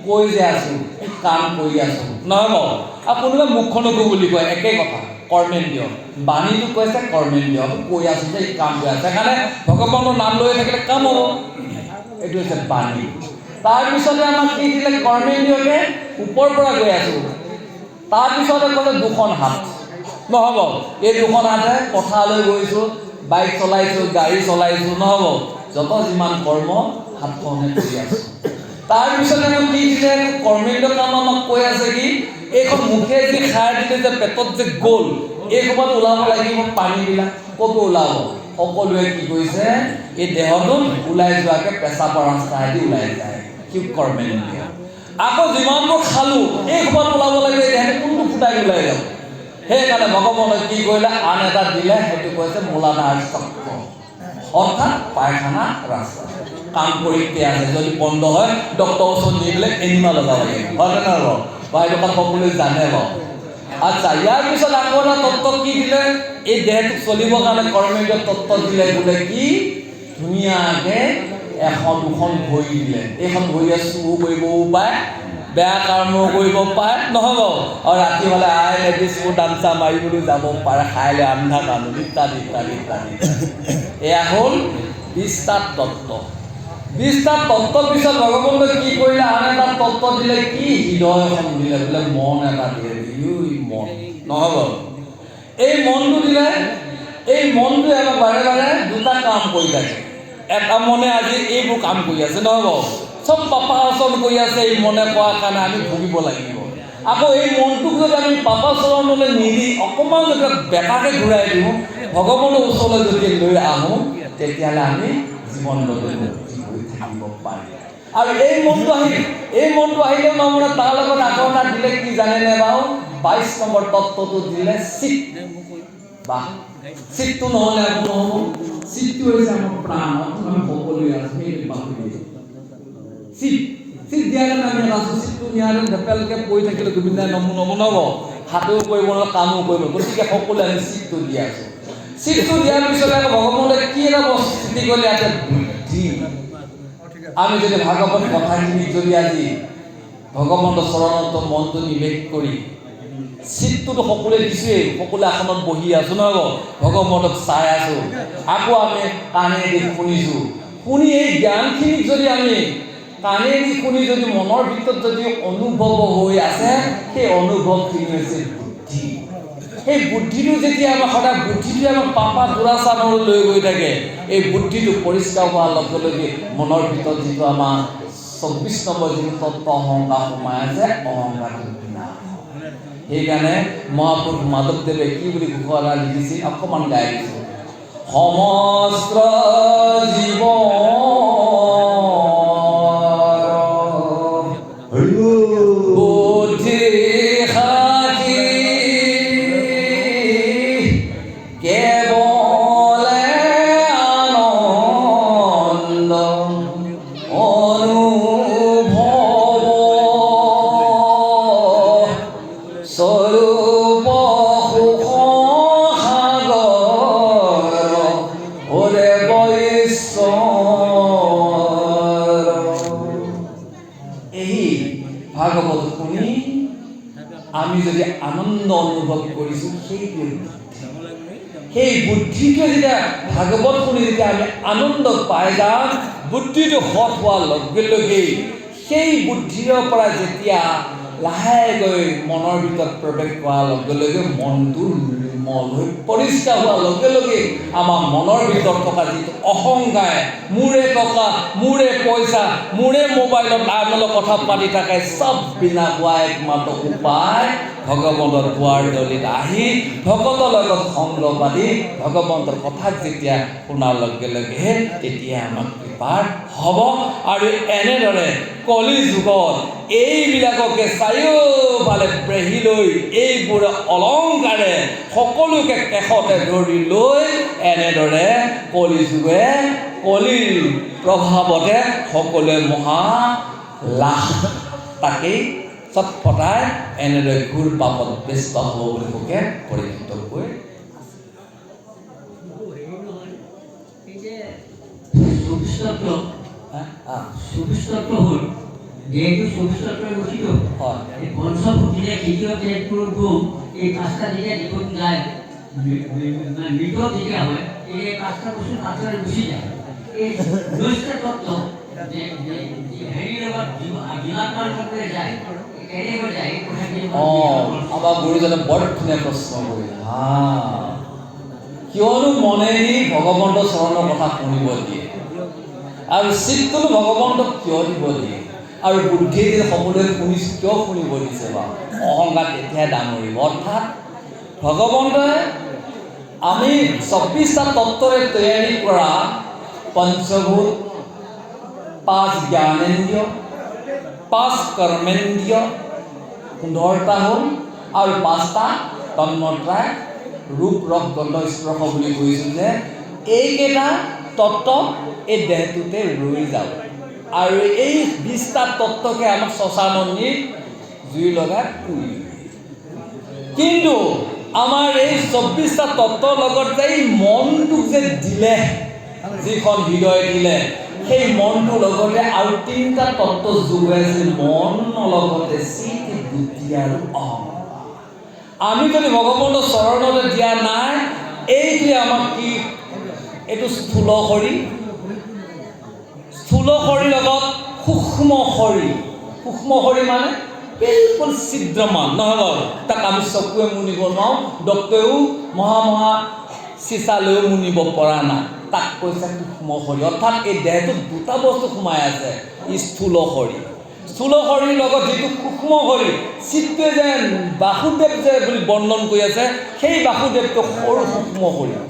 কৈ যে আছোঁ কাম কৰি আছোঁ নহ'ব আৰু কোনোবাই মুখখনকো বুলি কয় একেই কথা কৰ্মেন্দ্ৰিয় বাণীটো কৈছে কৰ্মেন্দ্ৰিয় কৈ আছোঁ যে কাম কৰি আছে সেইকাৰণে ভগৱানৰ নাম লৈ থাকিলে কাম হ'ব এইটো হৈছে বাণী তাৰপিছতে আমাক কি দিলে কৰ্মেন্দ্ৰিয়কে ওপৰৰ পৰা গৈ আছোঁ তাৰপিছতে ক'লে 2খন হাত নহ'ব এই 2খন হাতে পথাৰলৈ গৈছোঁ বাইক চলাইছোঁ গাড়ী চলাইছোঁ নহ'ব যত যিমান কৰ্ম হাতখনে কৰি আছোঁ তাৰপিছতে আমাক কি দিলে কৰ্মেন্দ্ৰিয় কাম আমাক কৈ আছে কি এইখন মুখে যি খাই দিলে যে পেটত যে গ'ল এই সময়ত ওলাব লাগিব পানীবিলাক ক'তো ওলাব সকলোৱে কি কৰিছে এই দেহটোত ওলাই যোৱাকৈ পেচাবৰ ৰাস্তাইদি ওলাই যায় কি কৰ্মেন্দ্ৰিয় আকৌ যিমানবোৰ খালোঁ এই সময়ত ওলাব লাগিব দেহটো কোনটো ফুটাই ওলাই যাব সেইকাৰণে ভগৱন্তই কি কৰিলে আন এটা দিলে সেইটো কৈছে মূলাধাৰ চক্ৰ অৰ্থাৎ পায়খানা ৰাস্তা কাম কৰি আছে যদি বন্ধ হয় ডক্টৰৰ ওচৰত নি পেলাই এনিমা লগাব লাগিব হয়নে নহয় বাইদেউ কথা সকলোৱে জানে বাৰু আচ্ছা ইয়াৰ পিছত আকৌ এটা তত্ত্ব কি দিলে এই দেহটোক চলিবৰ কাৰণে কৰ্মেন্দ্ৰিয় তত্ত্ব দিলে বোলে কি ধুনীয়াকৈ 1-2খন ভৰি দিলে এইখন ভৰিয়ে চুৰ কৰিবও পাৰে বেয়া কৰ্ম কৰিব পাৰে নহ'ব আৰু ৰাতি হ'লে লেডিজবোৰ ডান্সা মাৰিবলৈ যাব পাৰে খাইলৈ আন্ধা কান্দো ইত্যাদি ইত্যাদি ইত্যাদি এয়া হ'ল 20টা তত্ত্ব 20টা তত্ত্বৰ পিছত ভগৱন্তই কি কৰিলে আন এটা তত্ত্ব দিলে কি হৃদয়খন দিলে বোলে মন এটা দিলে মন নহ'ব এই মনটো দিলে এই মনটোৱে আমাক বাৰে বাৰে 2টা কাম কৰি থাকে এটা মনে আজি এইবোৰ কাম কৰি আছে নহ'ব চব পাপাচৰণ কৰি আছে এই মনে কোৱাৰ কাৰণে আমি ভুগিব লাগিব আকৌ এই মনটোক যদি আমি পাপাচৰণলৈ নিদি অকণমান যদি বেকাকৈ ঘূৰাই দিওঁ ভগৱানৰ ওচৰলৈ যদি লৈ আহোঁ তেতিয়াহ'লে আমি জীৱনলৈ থাকিব পাৰিম আৰু এই মনটো আহিলেও নহ'লে তাৰ লগত আকৌ এটা দিলে কি জানেনে বাৰু 22 নম্বৰ তত্ত্বটো দিলে চিত বা চিতটো নহ'লে আকৌ নহ'ব চিতটো হৈছে আমাৰ প্ৰাণ আমি সকলোৱে আছোঁ সেইটো পাহৰি চিত দিয়াৰ কাৰণে আমি আছোঁ চিতটো নিয়াৰে নেপেলকৈ পৰি থাকিলে গোবিন্দাই নমনাব হাতেও কৰিব নহ'লে কামো কৰিব গতিকে সকলোৱে আমি চিতটো দি আছোঁ চিটটো দিয়াৰ পিছতে আকৌ ভগৱন্তই কি এটা বস্তু স্থিতি কৰিলে ইয়াতে বুদ্ধি। আমি যদি ভাগৱত কথাখিনিক যদি আজি ভগৱন্তৰ চৰণত মনটো নিৱেশ কৰি চিটটোতো সকলোৱে দিছোৱেই, সকলোৱে আসনত বহি আছো নহয়, ভগৱন্তক চাই আছো, আকৌ আমি কাণেদি শুনিছো, শুনি এই জ্ঞানখিনিক যদি আমি কাণেদি শুনি যদি মনৰ ভিতৰত যদি অনুভৱ হৈ আছে, সেই অনুভৱখিনি হৈছে বুদ্ধি। সেই বুদ্ধিটো যেতিয়া আমাৰ সদায় বুদ্ধিটোৱে আমাক পাপা দুৰাচাৰলৈ লৈ গৈ থাকে, এই বুদ্ধিটো পৰিষ্কাৰ হোৱাৰ লগে লগে মনৰ ভিতৰত যিটো আমাৰ ২৪ নম্বৰ যিটো তত্ত্ব অহংকাৰ সোমাই আছে, অহংকাৰটো বিনা। সেইকাৰণে মহাপুৰুষ মাধৱদেৱে কি বুলি ঘোষণা লিখিছিল, অকণমান গাই দিছোঁ। সমস্ত জীৱ বুদ্ধি সাখী কেৱলে আনন্দ অনুভৱ স্বৰূপ সুখ সাগৰ ওৰে বৈশ্বৰ। এই ভাগৱত শুনি আমি যদি আনন্দ অনুভৱ কৰিছোঁ, সেই বুদ্ধিটোৱে যেতিয়া ভাগৱত শুনি যেতিয়া আমি আনন্দ পাই যাম, বুদ্ধিটো সৎ হোৱাৰ লগে লগেই সেই বুদ্ধিৰ পৰা যেতিয়া লাহেকৈ মনৰ ভিতৰত প্ৰৱেশ কৰাৰ লগে লগে মনটো নিৰ্মল হৈ পৰিষ্কাৰ হোৱাৰ লগে লগে আমাৰ মনৰ ভিতৰত থকা যিটো অহংকাৰ, মোৰে টকা, মোৰে পইচা, মোৰে মোবাইলত আপোনালোক কথা পাতি থাকে, চব বিনা হোৱা একমাত্ৰ উপায় ভগৱন্তৰ দুৱাৰ দলিত আহি ভকতৰ লগত সংগ পাতি ভগৱন্তৰ কথাক যেতিয়া শুনাৰ লগে লগে তেতিয়া আমাক কৃপাৰ হ'ব। আৰু এনেদৰে কলি যুগত এইবিলাককে চাৰিওফালে ব্ৰেহি লৈ এইবোৰে অলংকাৰে সকলোকে কেশতে ধৰি লৈ এনেদৰে কলি যুগে কলিৰ প্ৰভাৱতে সকলোৱে মহা লাভ তাকেই চটপটাই এনেদৰে ঘূৰ পাপত ব্যস্ত হ'ব বুলি লোকে পৰিণত হৈ সুবিস্তত্ব হ'ল যেহেতু সুবিস্তত্বই গঠিত এই পঞ্চভূতিৰে দ্বিতীয় তেজপুৰ গুম এই পাঁচটা যেতিয়া দিশত যায়, মৃত যেতিয়া হয় এই পাঁচটা বস্তু পাছলৈ গুচি যায়। এই ঊনৈছটা তত্ত্ব হেৰিৰ লগত জীৱাত্মাৰ লগত যায়, কেনেকৈ যায় এই কথাখিনি আমাৰ গুৰুজনে বৰ ধুনীয়া প্ৰশ্ন কৰিলে। কিয়নো মনেদি ভগৱন্তৰ চৰণৰ কথা শুনিব দিয়ে, আৰু চিত্তনো ভগৱন্তক কিয় দিব দিয়ে, আৰু বুদ্ধিয়ে যদি সকলোৱে শুনিছোঁ কিয় শুনিব দিছে বাৰু? অহংকাৰ তেতিয়াহে ডাঙৰিব। অৰ্থাৎ ভগৱন্তই আমি ২৪টা তত্ত্বৰে তৈয়াৰী কৰা পঞ্চভূত, ৫ জ্ঞানেন্দ্ৰিয়, ৫ কৰ্মেন্দ্ৰিয়, ১৫টা হ'ল, আৰু ৫টা তন্মাত্ৰাই ৰূপ ৰস গন্ধ স্পৰ্শ বুলি কৈছোঁ যে এইকেইটা তত্ত্ব এই দেহটোতে ৰৈ যাব, আৰু এই ২০টা তত্ত্বকে আমাক শ্মশাননিত জুই লগাই পুৰি। কিন্তু আমাৰ এই ২৪টা তত্ত্বৰ লগত যে এই মনটোক যে দিলে, যিখন হৃদয় দিলে, সেই মনটোৰ লগতে আৰু ৩টা তত্ত্ব যোগ আছে, মন লগতে চিত, বুদ্ধি আৰু অহংকাৰ। আমি যদি ভগৱন্তৰ চৰণতে দিয়া নাই, এইটোৱে আমাক কি, এইটো স্থূল শৰীৰ, স্থূল শৰীৰ লগত সূক্ষ্ম শৰীৰ। সূক্ষ্ম শৰীৰ মানে বিলকুল ছিদ্ৰমান নহয় বাৰু, তাক আমি চকুৱে মুনিব নোৱাৰোঁ, ডক্তৰেও মহা চিচা লৈও মুনিব পৰা নাই, তাক কৈছে সূক্ষ্ম শৰীৰ। অৰ্থাৎ এই দেহটোত দুটা বস্তু সোমাই আছে, স্থূল শৰীৰ, স্থূল শৰীৰৰ লগত যিটো সূক্ষ্ম শৰীৰ, চিত্তই যেন বাসুদেৱ যে বুলি বৰ্ণন কৰি আছে, সেই বাসুদেৱটো সৰু সূক্ষ্ম শৰীৰ।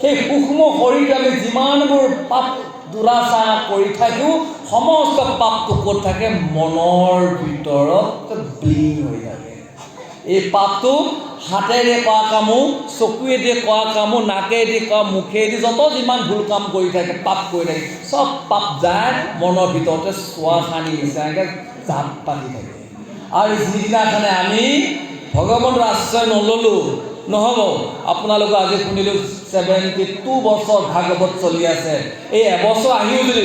সেই সূক্ষ্ম শৰীৰটো আমি যিমানবোৰ পাপ দুৰাচাৰ কৰি থাকোঁ, সমস্ত পাপটো ক'ত থাকে? মনৰ ভিতৰত বিলীন হৈ থাকে। এই পাপটো হাতেৰে কৰা কামো, চকুৱেদি কৰা কামো, নাকেদি কৰা, মুখেদি যত যিমান ভুল কাম কৰি থাকে, পাপ কৰি থাকে, চব পাপ যায় মনৰ ভিতৰতে চোৱা খানি নিচিনাকৈ জাপ পাতি থাকে। আৰু যিদিনাখনে আমি ভগৱন্তৰ আশ্ৰয় নল'লোঁ, নহ'ব আপোনালোকে আজি শুনিলোঁ 72 বছৰ ভাগৱত চলি আছে এই এবছৰ আহিও যদি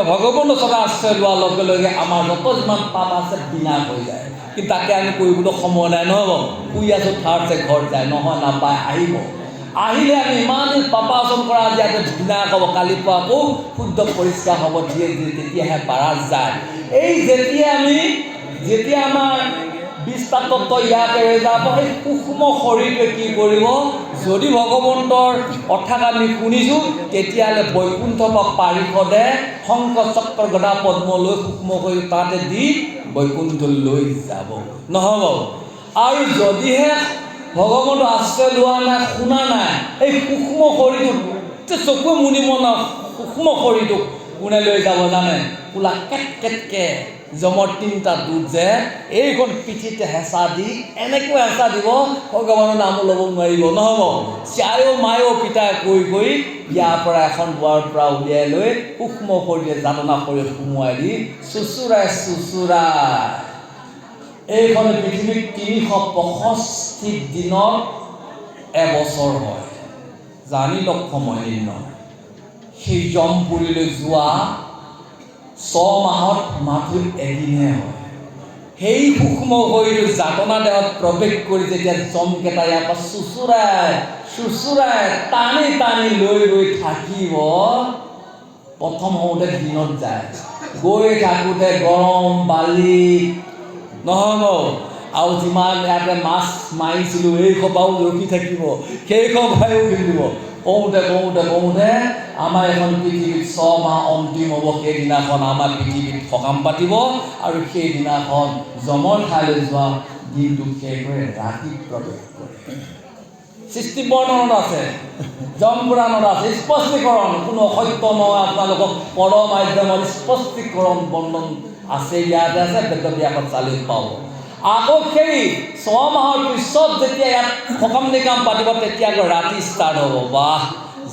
ভগৱন্তৰ চৰণ আশ্ৰয় লোৱাৰ লগে লগে আমাৰ যত যিমান পাপ আছে বিনাশ হৈ যায় কিন্তু তাকে আমি কৰিবলৈ সময় নাই নহ'ব শুই আছোঁ থাৰ্ডছে ঘৰত যায় নহয় নাপায় আহিব আহিলে আমি ইমান দিন পাপাচন কৰা আজি ইয়াতে বিনাশ হ'ব কালিৰ পৰা আকৌ শুদ্ধ পৰিষ্কাৰ হ'ব ধীৰে ধীৰে তেতিয়াহে পাৰা যায় এই যেতিয়া আমাৰ 20টা তত্ত্ব ইয়াতে ৰৈ যাব সেই সূক্ষ্ম শৰীৰটোৱে কি কৰিব যদি ভগৱন্তৰ কথাক আমি শুনিছোঁ তেতিয়াহ'লে বৈকুণ্ঠৰ পৰা পাৰিষদে শংখ চক্ৰ গদা পদ্ম লৈ সূক্ষ্ম শৰীৰ তাতে দি বৈকুণ্ঠলৈ যাব নহ'ব আৰু যদিহে ভগৱন্তৰ আশ্ৰয় লোৱা নাই শুনা নাই এই সূক্ষ্ম শৰীৰটো চকুৱে মুনিব ন সূক্ষ্ম শৰীৰটোক কোনে লৈ যাব জানে কোলা কেট কেটকে জমৰ 3টা দুধ যে এইখন পিঠিতে হেঁচা দি এনেকৈ হেঁচা দিব ভগৱানৰ নাম ল'ব নোৱাৰিব নহ'ব চায়ো মায়ো পিতাই কৈ ইয়াৰ পৰা এখন দুৱাৰৰ পৰা উলিয়াই লৈ সূক্ষ্ম শৰীৰে যাতনা শৰীৰ সোমোৱাই দি চুচুৰাই এইখন পৃথিৱীত 365 দিনত এবছৰ হয় জানি লওক সময় নিৰ্ণয় সেই জমপুৰীলৈ যোৱা 6 মাহত মাথো এদিনহে হয় সেই সূক্ষ্ম শৰীৰটো যাতনা দেহত প্ৰৱেশ কৰি যেতিয়া জমকেইটা ইয়াৰ পৰা চুচুৰাই টানি লৈ থাকিব প্ৰথম হওঁতে দিনত যায় গৈ থাকোঁতে গৰম বালি নহ'ব আৰু যিমান ইয়াতে মাছ মাৰিছিলোঁ এই সবাও ৰখি থাকিব সেই সবায়ো কিনিব কওঁতে আমাৰ এখন পৃথিৱীত 6 মাহ অন্তিম হ'ব সেইদিনাখন আমাৰ পৃথিৱীত সকাম পাতিব আৰু সেইদিনাখন যমৰ ঠাইলৈ যোৱা দিনটো শেষ হৈ ৰাতি প্ৰৱেশ কৰে সৃষ্টি বৰ্ণনত আছে যম পুৰাণত আছে স্পষ্টীকৰণ কোনো অসত্য নহয় আপোনালোকক পদ মাধ্যমত স্পষ্টীকৰণ বৰ্ণন আছে ইয়াতে আছে বেদব্যাসত চালি পাব আকৌ সেই 6 মাহৰ পিছত যেতিয়া ইয়াত সকাম নিকাম পাতিব তেতিয়া আকৌ ৰাতি ষ্টাৰ্ট হ'ব বাহ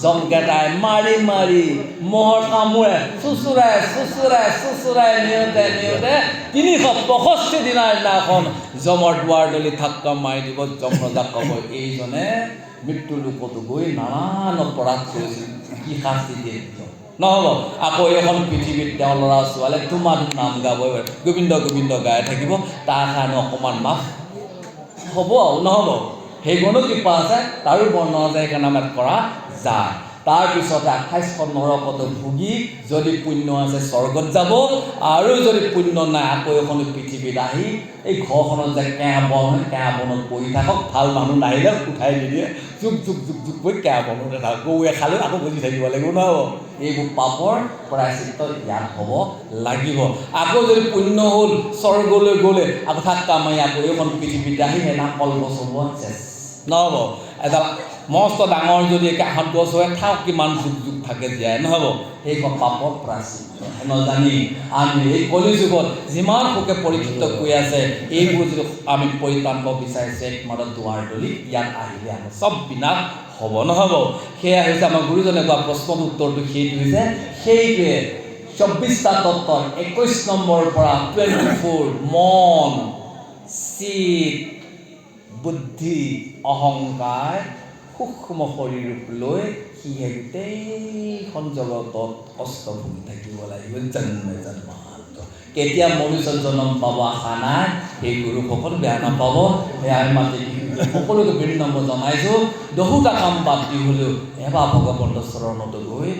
জমকেইটাই মাৰি মহৰ কামোৰে চুচুৰাই নিওঁতে 365 দিনৰ দিনাখন যমৰ দুৱাৰ দলি ধাক্কা মাৰি দিব যম ৰজাক ক'ব এইজনে মৃত্যুৰ লোকতো গৈ নানান অপৰাধ কৰিছিল কি শাস্তি দিয়ে নহ'ব আকৌ এখন পৃথিৱীত তেওঁ ল'ৰা ছোৱালীয়ে তোমাৰ নাম গাব গোবিন্দ গাই থাকিব তাৰ কাৰণে অকণমান মাফ হ'ব আৰু নহ'ব সেইখনো কৃপা আছে তাৰো বৰ্ণনা যায় সেইকাৰণে কৰা যায় তাৰপিছতে 28খন নৰকত ভুগি যদি পুণ্য আছে স্বৰ্গত যাব আৰু যদি পুণ্য নাই আকৌ এখন পৃথিৱীত আহি এই ঘৰখনত যে কেঁহা বনত পৰি থাকক ভাল মানুহ নাহিলে উঠাই নিদিয়ে যুগ কৈ কেঁহা বনতে থাকক গৰুৱে খালেও আকৌ বুজি থাকিব লাগিব নহ'ব এইবোৰ পাপৰ প্ৰায়শ্চিত্ত ইয়াত হ'ব লাগিব আকৌ যদি পুণ্য হ'ল স্বৰ্গলৈ গ'লে আকৌ ঠাক্কা মাৰি আকৌ এইখন পৃথিৱীত আহি এনা কলগছ চেচ নহ'ব এডাল মস্ত ডাঙৰ যদি কাষত গছ হয় থাক কিমান যুগ থাকে জীয়াই নহ'ব সেইখন পাপৰ প্ৰায়শ্চিত্ত নজানি আমি এই কলি যুগত যিমান সুখে পৰীক্ষিত কৰি আছে এইবোৰ যদি আমি পৰিত্ৰাণ পাব বিচাৰিছে একমাত্ৰ দুৱাৰ দলি ইয়াত আহিলে আমাৰ চব বিনাশ হ'ব নহ'ব সেয়া হৈছে আমাৰ গুৰুজনে কোৱা প্ৰশ্নৰ উত্তৰটো সেইটোৱে 24টা তত্ত্বৰ 21 নম্বৰৰ পৰা 24 মন চিত বুদ্ধি অহংকাৰ সূক্ষ্ম শৰীৰ ৰূপ লৈ সিহে গোটেইখন জগতত কষ্ট ভুগি থাকিব লাগিব জন্মান্ত কেতিয়া মনুষ্য জন্ম পাব আশা নাই সেই গুৰুসকল বেয়া নাপাব সেয়া আমি মাতি সকলোকে বিনম্ৰ জনাইছোঁ বহুতা কাম বাদ দি হ'লেও এবাৰ ভগৱন্তৰ চৰণত গৈ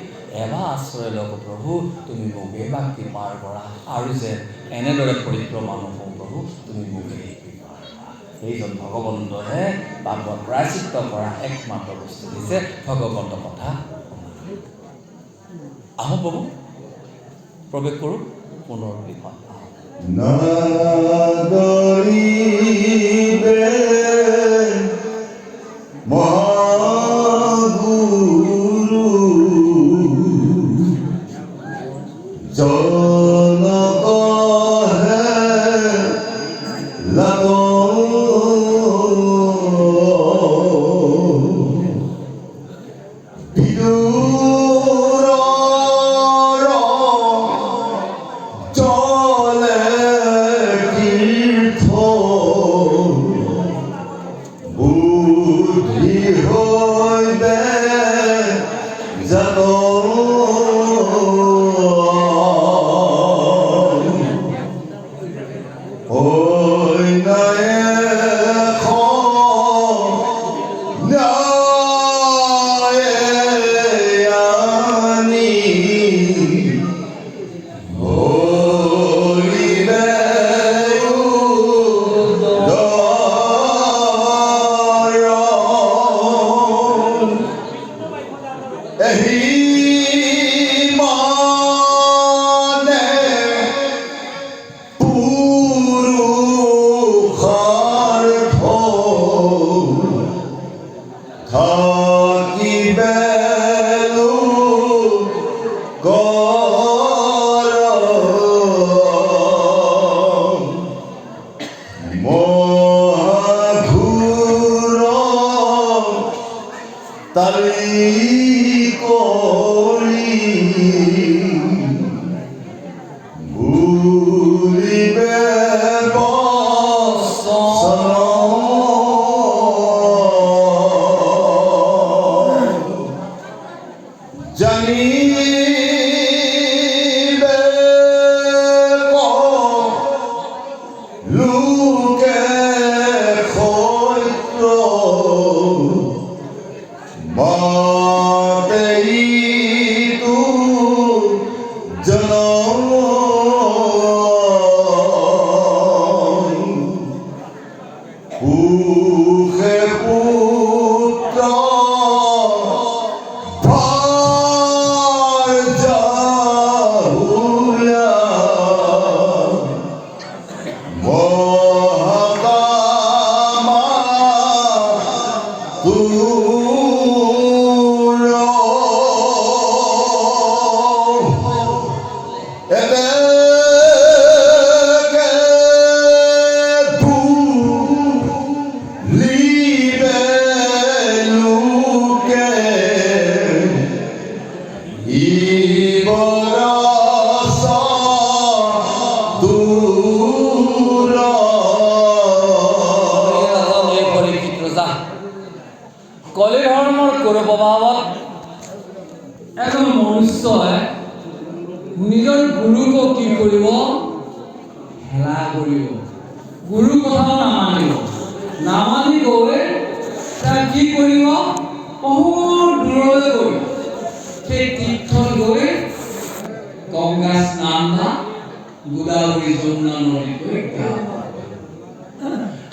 এবাৰ আশ্ৰয় লওক প্ৰভু তুমি মোক এইবাৰ কৃপাৰ কৰা আৰু যে এনেদৰে পৰিক্ৰমা নহওঁ প্ৰভু তুমি মোক সেইজন ভগৱন্তহে পাপৰ প্ৰায়শ্চিত্ত কৰা একমাত্ৰ বস্তু দিছে ভগৱন্তৰ কথা আহোঁ প্ৰভু প্ৰৱেশ কৰোঁ পুনৰ বিষয় নাদৰিবে মহাগুৰু জনকহে বুদ্ধি হইবে জানো ওই নাই কলি ধৰ্মৰ কোনো প্ৰভাৱত এজন মনুষ্যই নিজৰ গুৰুক কি কৰিব হেলা কৰিব গুৰু কথা নামানি গৈ তাক কি কৰিব বহুত দূৰলৈ গৈ সেই তীৰ্থত গৈ গংগা স্নান বা গোদাবৰী যমুনা নদীত গৈ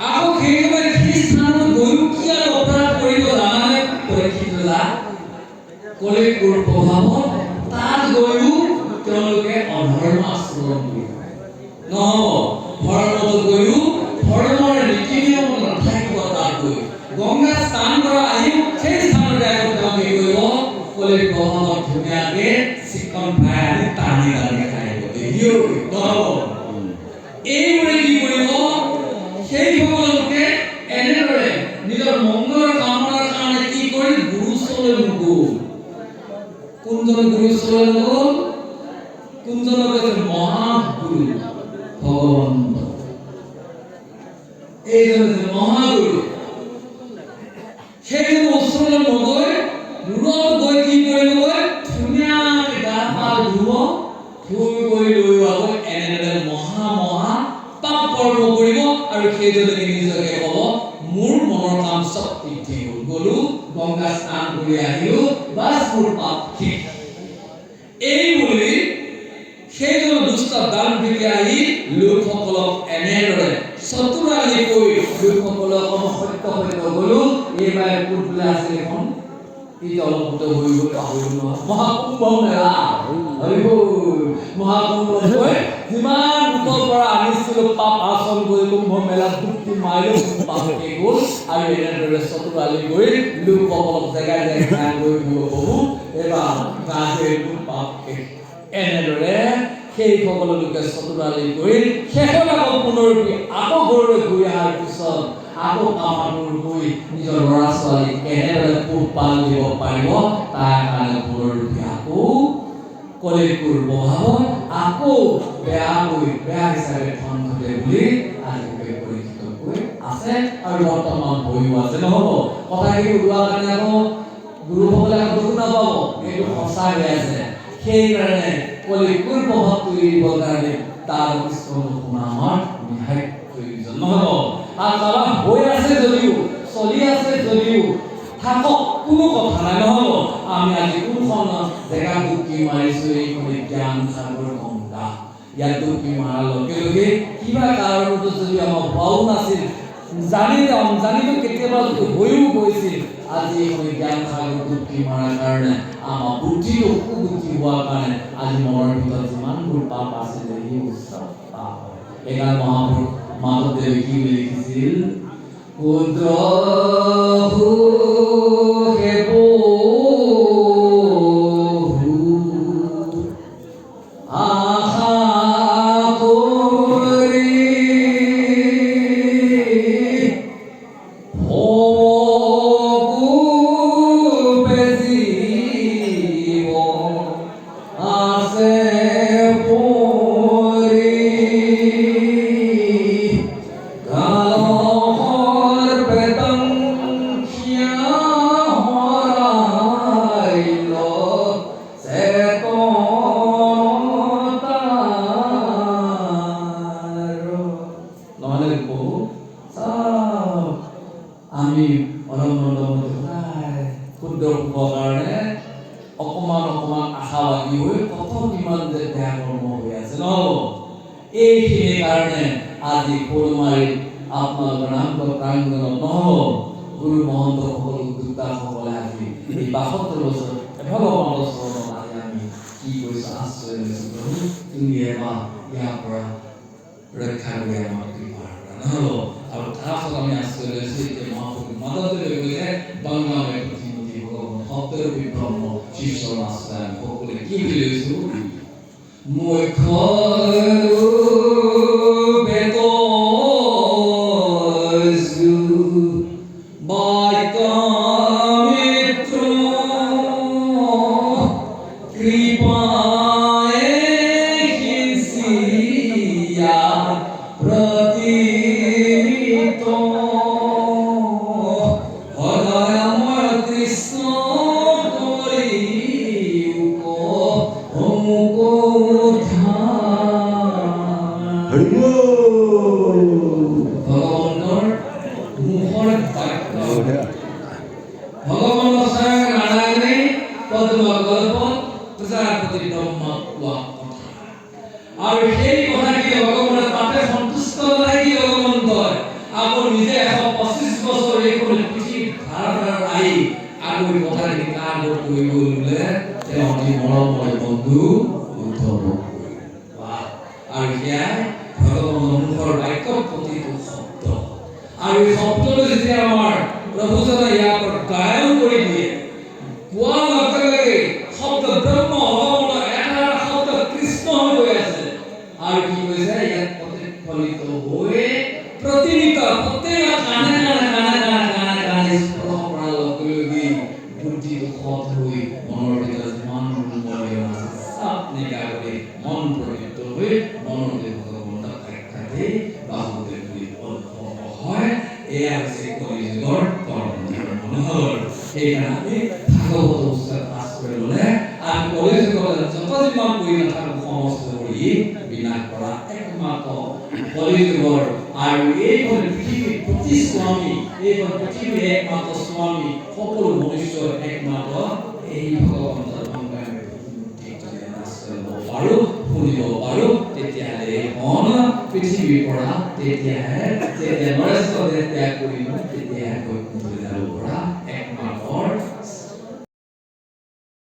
আকৌ সেইবাবে সেই স্থানত গৈও কি আৰু অপৰাধ কৰিব জানানে পৰীক্ষিতলা কলিৰ প্ৰভাৱত তাত গৈও তেওঁলোকে অধৰ্ম আচৰণ কৰিব নহ'ব ধৰ্মত গৈও ধৰ্মৰ নীতি নিয়ম নাথাকিব তাত গৈ গংগা স্নান কৰা আহিও সেই স্থানতে আকৌ তেওঁলোকে কৰিব কলিৰ প্ৰভাৱত ধুনীয়াকে চিকন ভাই আনি টানি টানি খাই দেখিও নহ'ব এইবোৰে কি কৰিব সেই সকলোকে এনেদৰে নিজৰ মংগল কামনাৰ কাৰণে কি কৰি গুৰু ওচৰলৈ নগ'ল কোনজন গুৰু ওচৰলৈ নগ'ল কোনজনক কৈছে মহাগুৰু ভগৱন্ত এইজন মহাগুৰু সেইজন ওচৰলৈ নগৈ দূৰত গৈ কি কৰিবগৈ ধুনীয়াকৈ গা পা ধুব ধুই গৈ লৈ আকৌ এনেদৰে মহা পাপ কৰ্ম কৰিব আৰু সেইজনে নিজকে ক'ব মোৰ মনৰ কাম চব ঠিক হ'ল গ'লো গংগা স্নান কৰি আহিলো বাছ মোৰ পাপ ঠিক এই বুলি সেইজন দুষ্ট দাম্ভিকে আহি লোকসকলক এনেদৰে চতুৰালি কৈ লোকসকলক সত্য গ'লো এইবাৰ কোনফালে আছে এখন এই অলপতে হৈ গ'ল পাহৰিলো নহয় মহাকুম্ভ মেলা মহাকুম্ভ হৈ যিমান লোকৰ পৰা আনিছিলো পাপ আচৰণ কৰি কুম্ভ মেলাত ডুবকি মাৰিলো পাপ শেষ হ'ল আৰু এনেদৰে চতুৰালি গৈ লোকসকলক জেগাই জেগাই গৈ বহু এইবাৰ গাঁৱে পাপ শেষ এনেদৰে সেই সকলো লোকে চতুৰালি গৈ শেষত আকৌ পুনৰপি আকৌ ঘৰলৈ ঘূৰি অহাৰ পিছত আকৌ কামাৰপুৰ গৈ নিজৰ ল'ৰা ছোৱালীক কেনেদৰে পোহপাল দিব পাৰিব তাৰ কাৰণে পুনৰপি আকৌ কলিৰ প্ৰভাৱত আকৌ বেয়া হিচাপে ধন ঘটে বুলি আজিলৈকে পৰিচিত হৈ আছে আৰু বৰ্তমান হৈও আছে নহ'ব কথাখিনি ওলোৱাৰ কাৰণে আকৌ গুৰুসকলে আকৌ দুখ নাপাব এইটো সঁচা হৈ আছে সেইকাৰণে কলিকুল প্ৰভাৱটো এৰিবৰ কাৰণে তাৰ কৃষ্ণ আমাৰ নিহাই প্ৰয়োজন নহ'ব আৰু কাৰোবাৰ হৈ আছে যদিও চলি আছে যদিও থাকক কোনো কথা নাই নহ'ব আমি আজি কোনখন জেগা ডুবকি মাৰিছোঁ এইখন জ্ঞান সাগৰ গংগা ইয়াত ডুবকি মাৰাৰ লগে লগে কিবা কাৰণতো যদি আমাৰ হোৱাও নাছিল জানিলে অনজানিতো কেতিয়াবা যদি হৈও গৈছিল আজি এইখন জ্ঞান সাগৰ ডুবকি মাৰাৰ কাৰণে আমাৰ বুদ্ধিটো কুবুদ্ধি হোৱাৰ কাৰণে আজি মনৰ ভিতৰত যিমানবোৰ পাপ আছিলে সেই উৎসৱ পাপ হয় সেইকাৰণে মহাপুৰুষ মাধৱদেৱে কি বুলি লিখিছিল আমি ক্ষুদ্ৰ কাৰণে অকমান আশাবাদী হৈ কত কিমান যে বেয়া কৰ্ম হৈ আছে নহ'ব এইখিনিৰ কাৰণে আজি ফুলমাৰী আপোনালোকৰ নামঘৰ প্ৰাংগণত নহ'ব গুৰু মহন্তসকল উদ্যোক্তাসকলে আজি এই ৭২ বছৰ ভগৱানৰ চৰণত আজি আমি কি কৰিছোঁ আশ্ৰয় লৈছোঁ প্ৰভু তুমি এবাৰ ইয়াৰ পৰা ৰক্ষা কৰি আমাক কৃপা কৰা নহ'ব আৰু তাৰপাছত আমি আশ্ৰয় লৈছোঁ এতিয়া মহাপুৰুষ মাধৱদেৱে কৈছে বাংলামে প্ৰতিমূৰ্তি ভগৱান শব্দৰ বিভ্ৰম শিষ্যৰ আশ্ৰয় আমি সকলোৱে কি বুলি লৈছোঁ আৰু সেই কথাটি ভগৱানে তাতে সন্তুষ্ট লাগি ভগৱন্তই আকৌ নিজে 125 বছৰ এই কৰি পৃথিৱীত ধাৰা আহি আকৌ কথাটি কাম কৰিব বোলে তেওঁ অতি মৰমৰ বন্ধু উদ্ধৱ আৰু সেয়া ভগৱানৰ মুখৰ বাক্য প্ৰতিটো শব্দ আৰু এই শব্দটো যেতিয়া আমাৰ প্ৰভুজনে ইয়াৰ পৰা গায়ন কৰি দিয়ে কোৱাৰ লগে লগে শব্দ ব্ৰহ্ম ভগৱানৰ এটা শব্দ কৃষ্ণ হৈ গৈ আছে আৰু কি কৈছে ইয়াত প্ৰতিফলিত হৈ প্ৰতিনিত প্ৰত্যেক কাণে স্পৰ্শ কৰাৰ লগে লগে বুদ্ধিটো সৎ হৈ মনৰ ভিতৰত যিমান মূল্যৱান আছে চাপ নিকা কৰি মন পবিত্ৰ হৈ মনতে ভগৱানক সাক্ষাতে বাহুদেৱ বুলি অনুভৱ হয় এয়া হৈছে কলিযুগৰ পৰম মনোহৰ সেইকাৰণে আমি ভাগৱত উৎসৱ আশ্ৰয় ল'লে আমি কলিযুগত যত যিমান কৰি নাথাকোঁ সমস্ত কৰি বিনাশ কৰা একমাত্ৰ কলিযুগৰ আৰু এইখন পৃথিৱীৰ প্ৰতি স্বামী এইখন পৃথিৱীৰ একমাত্ৰ স্বামী সকলো মনুষ্যৰ একমাত্ৰ এই ভগৱন্তৰ পাৰোঁ শুনিব পাৰোঁ তেতিয়াহ'লে এইখন পৃথিৱীৰ পৰা তেতিয়াহে যেতিয়া নৰেশ্বৰ ত্যাগ কৰিব তেতিয়াহে যাব পৰা